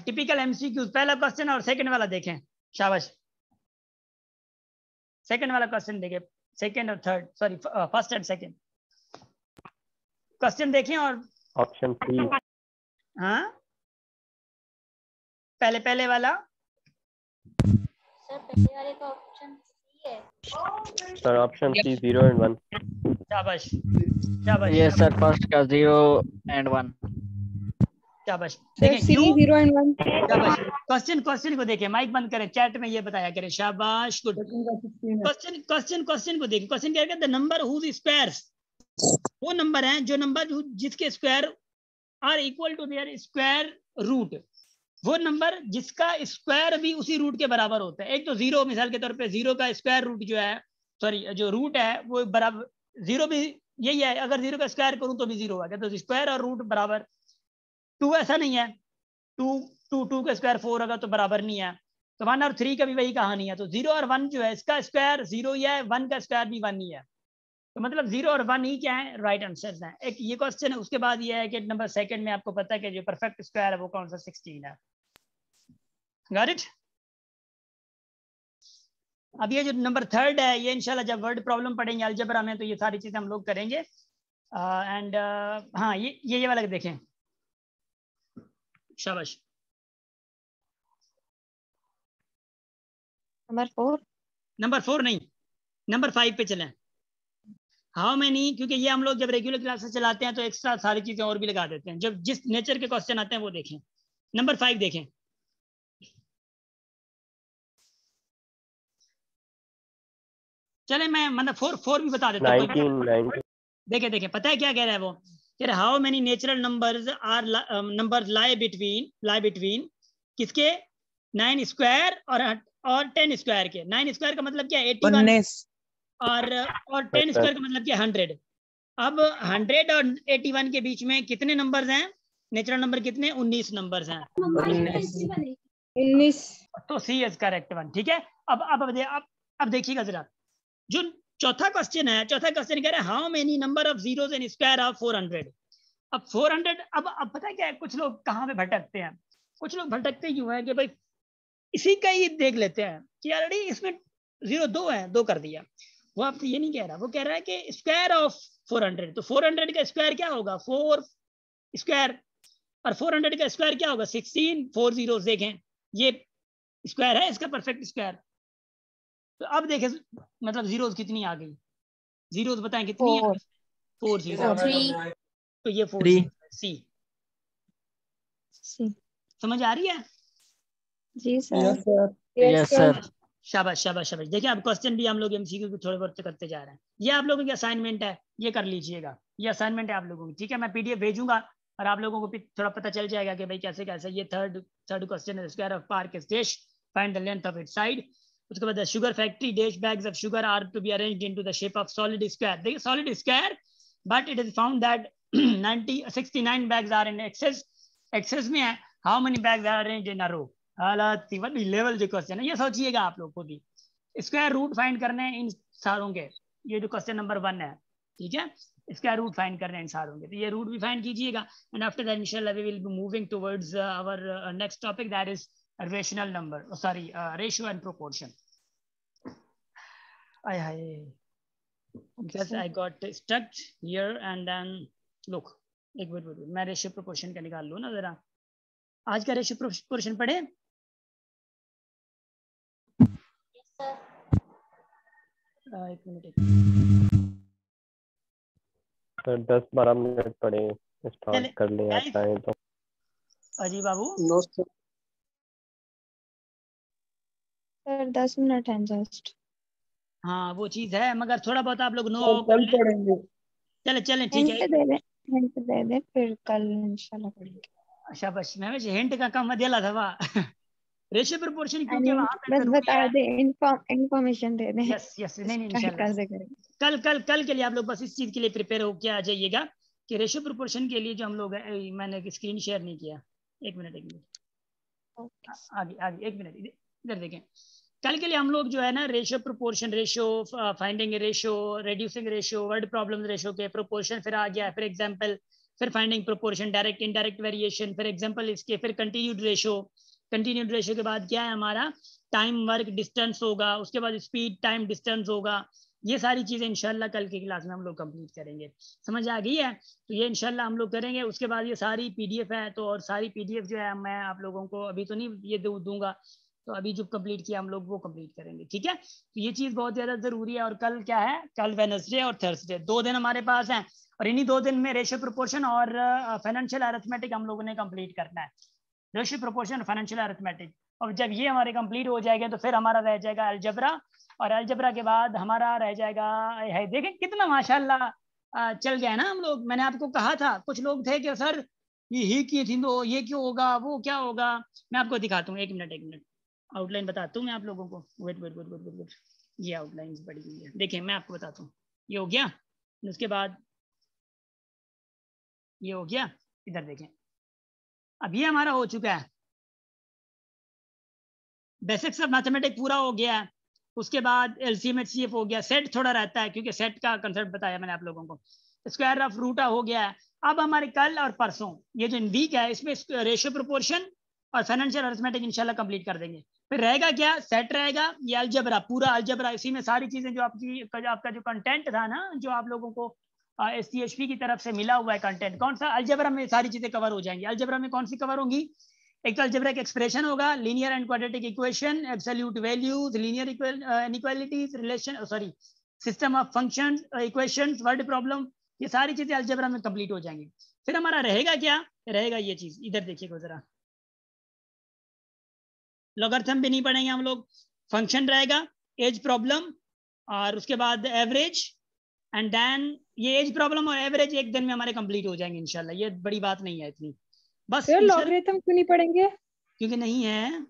टिपिकल एमसीक्यूज, पहला क्वेश्चन और सेकंड वाला देखें, शाबाश। सेकंड वाला क्वेश्चन देखें, सेकंड और third, sorry first and second question देखें और ऑप्शन सी। हाँ पहले वाला सर पहले वाले का ऑप्शन सी है सर, ऑप्शन सी 0 and 1। शाबाश शाबाश। ये सर फर्स्ट का 0 and 1। शाबाश। सर देखें सी 0 and 1। शाबाश। क्वेश्चन को देखें, माइक बंद करें, चैट में ये बताया करें। शाबाश, गुड। क्वेश्चन को देखें। क्वेश्चन क्या है? द नंबर हुज स्क्वायर्स, वो नंबर है जो नंबर जिसके square are equal to their square root, वो नंबर जिसका स्क्वायर भी उसी रूट के बराबर होता है। एक तो जीरो, मिसाल के तौर पे जीरो का स्क्वायर रूट जो है, सॉरी जो रूट है वो बराबर, जीरो भी यही है, अगर जीरो का स्क्वायर करूं तो भी जीरो आ गया, तो स्क्वायर और रूट बराबर। टू ऐसा नहीं है, टू का स्क्वायर 4 होगा तो बराबर नहीं है, तो 1 और 3 का भी वही कहानी है। तो 0 और 1 जो है, इसका स्क्वायर 0 ही है, 1 का स्क्वायर भी 1 ही है, तो मतलब 0 और 1 ही क्या है, राइट आंसर्स हैं। एक ये क्वेश्चन है। उसके बाद ये है कि नंबर सेकंड में आपको पता है कि जो परफेक्ट स्क्वायर है वो कौन सा, 16 है। Got it? अब ये जो नंबर थर्ड है, ये इंशाल्लाह जब वर्ड प्रॉब्लम पढ़ेंगे अलजेब्रा में तो ये सारी चीजें हम लोग करेंगे। एंड हाँ ये वाला देखें, शाबाश। नंबर 4 नहीं, नंबर 5 पे चलें। हाउ मैनी, क्योंकि ये हम लोग जब रेगुलर क्लासेस चलाते हैं तो एक्स्ट्रा सारी चीजें और भी लगा देते हैं, जब जिस नेचर के क्वेश्चन आते हैं वो देखें। नंबर 5 देखें, चले मैं मतलब 4 भी बता देता हूँ। देखें पता है क्या कह रहा है वो, कह रहा है how many natural numbers are numbers lie between किसके, 9 स्क्वायर और 10 स्क्वायर के। 9 स्क्वायर का मतलब क्या है, 81, और 10 स्क्वायर का मतलब क्या है, 100। अब 100 और 81 के बीच में कितने नंबर्स हैं, नेचुरल नंबर कितने, 19 नंबर्स हैं। 19। तो सी इज करेक्ट वन। ठीक है, अब देखिएगा जरा, जो चौथा क्वेश्चन है, चौथा क्वेश्चन कह रहा है how many number of zeros in square of 400। अब 400, अब पता है क्या है, कुछ लोग कहाँ पे भटकते हैं, कुछ लोग भटकते यूं है कि भाई इसी का ही देख लेते हैं कि यार इसमें 0 2 है, 2 कर दिया। वो आपसे ये नहीं कह रहा, वो कह रहा है कि स्क्वायर ऑफ 400, तो 400 का स्क्वायर क्या होगा, 4 स्क्वायर, और 400 का स्क्वायर क्या होगा, 16। 4 जीरो देखें, ये स्क्वायर है इसका परफेक्ट स्क्वायर। तो अब देखें मतलब जीरोस कितनी आ गई, जीरोस बताएं कितनी है, 4 जीरो, तो ये 4 सी। समझ आ रही है? जी सर। Yes sir. शाबाश शाबाश शाबाश। देखिए अब क्वेश्चन भी हम लोग एमसीक्यू को थोड़े बहुत करते जा रहे हैं। ये आप लोगों की असाइनमेंट है, ये कर लीजिएगा, ये असाइनमेंट है आप लोगों की। ठीक है, मैं पीडीएफ भेजूंगा और आप लोगों को भी थोड़ा पता चल जाएगा कि भाई कैसे कैसे। ये थर्ड क्वेश्चन है, square of park dish, find the length of it side. उसके बाद sugar factory dash bags of sugar are to be arranged into the shape of solid square. देखिए solid square, but it is found that 69 bags are in excess में है। How many bags are arranged in a row. हालात level जो question है, ये सोचिएगा आप लोग को भी। स्क्वायर रूट फाइंड करने हैं इन सारों के, ये जो क्वेश्चन नंबर 1 है। ठीक है, स्क्वायर रूट फाइंड करने हैं इन सारों के, तो ये रूट भी फाइंड कीजिएगा। एंड आफ्टर दैट इंशाल्लाह we will be moving towards our next topic, that is rational number, ratio and proportion. Because I got stuck here and then look, एक मिनट मैं रेशियो प्रोपोर्शन का निकाल लूँ ना जरा। आज का रेशियो प्रोपोर्शन पढ़े? एक मिनट, 10-12 मिनट पढ़े, स्टार्ट कर ले आता है तो। अजी बाबू सर 10 मिनट है जस्ट। हाँ वो चीज है, मगर थोड़ा बहुत आप लोग नो कल पढ़ेंगे। चले ठीक है, हिंट दे दे फिर कल इंशाल्लाह पढ़ेंगे। शाबाश। मैं वैसे हिंट का काम मैं दिला था वाह। रेशियो प्रोपोर्शन क्योंकि वहां पे बस बता दे, इंफॉर्मेशन दे दे। यस नहीं इंशाल्लाह कल के लिए आप लोग बस इस चीज के लिए प्रिपेयर होके आ जाइएगा कि रेशियो प्रोपोर्शन के लिए जो हम लोग मैंने स्क्रीन शेयर नहीं किया। एक मिनट आगे एक मिनट इधर देखें। कल के लिए हम लोग जो है ना ratio proportion, ratio finding ratio, reducing ratio, word problem ratio के प्रोपोर्शन फिर आ गया, फिर एग्जांपल फिर finding proportion, direct indirect variation, फिर एग्जांपल इसके, फिर कंटिन्यूड रेशो। कंटिन्यूड रेशो के बाद क्या है हमारा, टाइम वर्क डिस्टेंस होगा, उसके बाद स्पीड टाइम डिस्टेंस होगा। ये सारी चीजें इंशाल्लाह कल की क्लास में हम लोग कंप्लीट करेंगे। समझ आ गई है? तो ये इंशाल्लाह हम लोग करेंगे। उसके बाद ये सारी पीडीएफ है, तो और सारी पीडीएफ जो है मैं आप लोगों को अभी तो नहीं ये दूंगा, तो अभी जो कंप्लीट किया हम लोग वो कंप्लीट करेंगे, ठीक है? तो ये चीज़ बहुत ज़्यादा ज़रूरी है। और कल क्या है, कल वेडनेसडे और थर्सडे 2 दिन हमारे पास हैं, और इन्हीं 2 दिन में रेशियो प्रोपोर्शन और फाइनेंशियल अरिथमेटिक हम लोगों ने कंप्लीट करना है। रेशियो प्रोपोर्शन, फाइनेंशियल अरिथमेटिक, और जब ये हमारे कंप्लीट हो जाएगा तो फिर हमारा रह जाएगा अलजबरा, और अलजबरा के बाद हमारा रह जाएगा है, देखें कितना माशाल्लाह चल गया है ना हम लोग। मैंने आपको कहा था, कुछ लोग थे कि सर ये ही की थी तो ये क्यों होगा, वो क्या होगा। मैं आपको दिखाता हूँ, एक मिनट आउटलाइन बताता हूँ मैं आप लोगों को। वेट, ये आउटलाइन पड़ी हुई है, देखिए मैं आपको बताता हूँ। ये हो गया, उसके बाद ये हो गया, इधर देखें, अब ये हमारा हो चुका है, बेसिक्स ऑफ मैथमेटिक्स पूरा हो गया है। उसके बाद एलसीएम एचसीएफ हो गया, सेट थोड़ा रहता है क्योंकि सेट का कंसेप्ट बताया मैंने आप लोगों को। स्क्वायर ऑफ रूटा हो गया है। अब हमारे कल और परसों ये जो वीक है इसमें रेशियो प्रोपोर्शन और फाइनेंशियल अरिथमेटिक इंशाल्लाह कंप्लीट कर देंगे। फिर रहेगा क्या, सेट रहेगा, ये अलजबरा, पूरा अलजबरा, इसी में सारी चीजें जो आपका जो कंटेंट था ना, जो आप लोगों को STHP की तरफ से मिला हुआ है कंटेंट, कौन सा अलजबरा में सारी चीजें कवर हो जाएंगी। अलजबरा में कौन सी कवर होंगी, एक तो अलजेब्रिक एक्सप्रेशन होगा, linear and quadratic equation, absolute values, linear inequalities, relation, sorry system of functions, equations, word problem, ये सारी चीजें अलजेब्रा में कंप्लीट हो जाएंगी। फिर हमारा रहेगा क्या, रहेगा ये चीज, इधर देखिएगा जरा, लॉगरिथम भी नहीं पढ़ेंगे हम लोग, फंक्शन रहेगा, एज प्रॉब्लम, और उसके बाद एवरेज, एंड देन ये एज प्रॉब्लम और एवरेज एक दिन में हमारे कंप्लीट हो जाएंगे इंशाल्लाह। ये बड़ी बात नहीं है इतनी, बस लॉगरिथम क्यों नहीं पढ़ेंगे, क्योंकि नहीं है,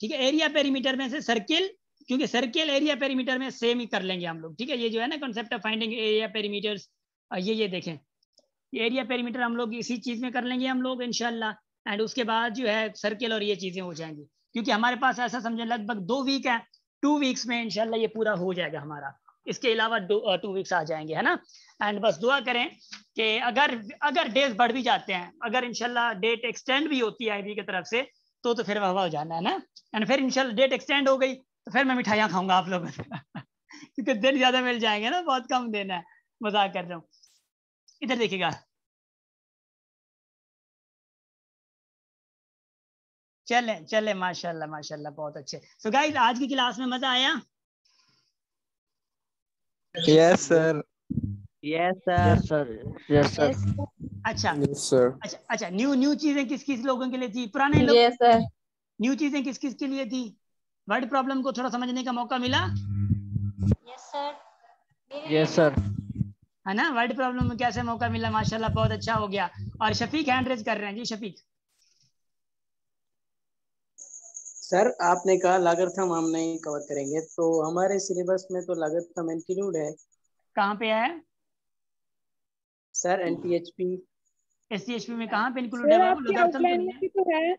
ठीक है। एरिया पेरीमीटर में से सर्किल, क्योंकि सर्किल एरिया पेरीमीटर में सेम ही कर लेंगे हम लोग, ठीक है। ये जो है ना concept of finding area perimeters, ये देखें, ये एरिया पेरीमीटर हम लोग इसी चीज में कर लेंगे हम लोग इंशाल्लाह। एंड उसके बाद जो है सर्किल और ये चीजें हो जाएंगी, क्योंकि हमारे पास ऐसा समझे लगभग 2 वीक है, 2 वीक्स में इंशाल्लाह ये पूरा हो जाएगा हमारा। इसके अलावा 2 वीक्स आ जाएंगे, है ना। एंड बस दुआ करें कि अगर डेज बढ़ भी जाते हैं, अगर इंशाल्लाह डेट एक्सटेंड भी होती है IB की तरफ से, तो फिर वाह हो जाना है ना। एंड फिर इंशाल्लाह डेट एक्सटेंड हो गई तो फिर मैं मिठाइयाँ खाऊंगा आप लोगों से क्योंकि दिन ज्यादा मिल जाएंगे ना, बहुत कम दिन है, मजाक कर रहा हूँ। इधर देखिएगा, चले माशाल्लाह माशाल्लाह, बहुत अच्छे। सो गाइस, आज की क्लास में मजा आया? Yes sir, yes sir, yes sir. अच्छा यस सर। अच्छा, न्यू चीजें किस लोगों के लिए थी, पुराने लोग? Yes sir. न्यू चीजें किस के लिए थी? वर्ड प्रॉब्लम को थोड़ा समझने का मौका मिला? यस सर, यस सर, है ना। वर्ड प्रॉब्लम में कैसे मौका मिला, माशाल्लाह बहुत अच्छा हो गया। और शफीक हैंड रेज कर रहे हैं जी, शफीक। सर आपने कहा लॉगरिथम हम नहीं कवर करेंगे, तो हमारे सिलेबस में तो लॉगरिथम इंक्लूड है। कहाँ पे है सर? STHP में कहाँ पे इंक्लूड है बाबू? लॉगरिथम तो है।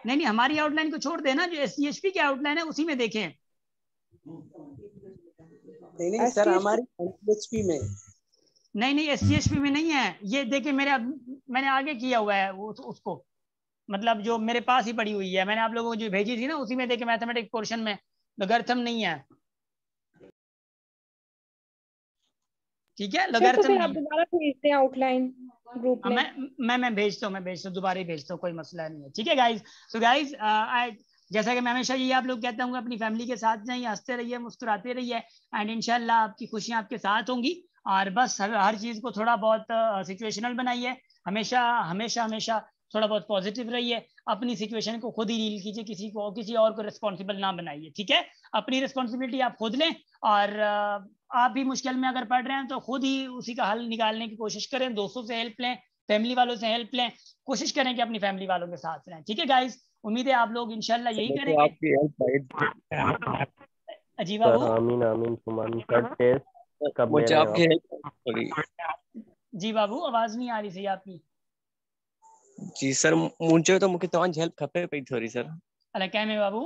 नहीं, हमारी आउटलाइन को छोड़ देना, जो STHP की आउटलाइन है उसी में देखें। नहीं सर, हमारी STHP में नहीं, STHP में नहीं है। ये देखिए, मैंने आगे किया हुआ है उसको, मतलब जो मेरे पास ही पड़ी हुई है, मैंने आप लोगों को जो भेजी थी ना, उसी में देखे मैथमेटिक्स पोर्शन में लॉगरिथम नहीं है, ठीक है। लॉगरिथम तो आप दोबारा भेजते हैं आउटलाइन ग्रुप में। मैं भेजता हूँ, दोबारा ही भेजता हूँ, कोई मसला नहीं है, ठीक है गाइस। सो गाइस, जैसा कि मैं हमेशा ये आप लोग कहता हूँ, अपनी फैमिली के साथ रहिए, हंसते रहिए, मुस्कुराते रहिए, एंड इंशाल्लाह आपकी खुशियाँ आपके साथ होंगी। और बस हर चीज़ को थोड़ा बहुत सिचुएशनल बनाइए, हमेशा थोड़ा बहुत पॉजिटिव रहिए, अपनी सिचुएशन को खुद ही डील कीजिए, किसी और को रिस्पॉन्सिबल ना बनाइए, ठीक है। अपनी रिस्पॉन्सिबिलिटी आप खुद लें, और आप भी मुश्किल में अगर पढ़ रहे हैं तो खुद ही उसी का हल निकालने की कोशिश करें, दोस्तों से हेल्प लें, फैमिली वालों से हेल्प लें, कोशिश करें कि अपनी फैमिली वालों के साथ रहें, ठीक है गाइस। उम्मीद है आप लोग इंशाल्लाह यही करेंगे। आपकी हेल्प जी बाबू, आमीन कब मुझे आपकी हेल्प। जी बाबू, आवाज नहीं आ रही सही आपकी। जी सर, मुझे तो मूंखे तव्हांजी हेल्प खपे पई थोड़ी सर। अलाए कंहिं में बाबू?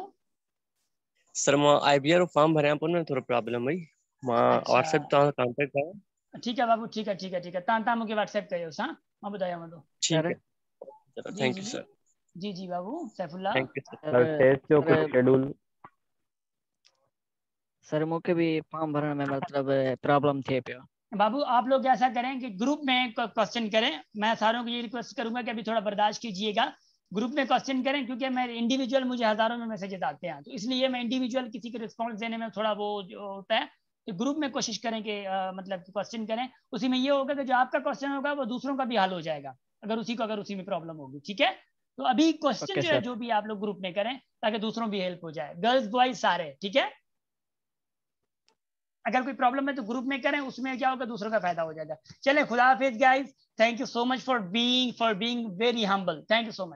सर मां IBR फॉर्म भरियां पियो न, थोरो प्रॉब्लम हुई, मां अच्छा। व्हाट्सएप तव्हां कांटेक्ट कयो। ठीक है बाबू, ठीक है ठीक है ठीक है। तां मुझे व्हाट्सएप करियो सा, मैं बताया मैं तो। ठीक है चलो, थैंक यू सर। जी जी बाबू Saifullah. Thank you sir. Sir test जो कुछ शेड्यूल सर मुझे भी फॉर्म भरने में मतलब प्रॉब्लम थे पियो। बाबू आप लोग ऐसा करें कि ग्रुप में क्वेश्चन करें। मैं सारों को ये रिक्वेस्ट करूंगा कि अभी थोड़ा बर्दाश्त कीजिएगा, ग्रुप में क्वेश्चन करें, क्योंकि मैं इंडिविजुअल मुझे हजारों में मैसेजेस आते हैं, तो इसलिए मैं इंडिविजुअल किसी के रिस्पॉन्स देने में थोड़ा वो जो होता है, तो ग्रुप में कोशिश करें कि मतलब क्वेश्चन करें। उसी में ये होगा कि जो आपका क्वेश्चन होगा वो दूसरों का भी हल हो जाएगा, अगर उसी में प्रॉब्लम होगी। ठीक है, तो अभी क्वेश्चन जो है जो भी आप लोग ग्रुप में करें ताकि दूसरों भी हेल्प हो जाए, गर्ल्स बॉयज सारे। ठीक है, अगर कोई प्रॉब्लम है तो ग्रुप में करें, उसमें क्या होगा दूसरों का फायदा हो जाएगा। चले, खुदा हाफिज guys, thank you so much for being very humble, thank you so much.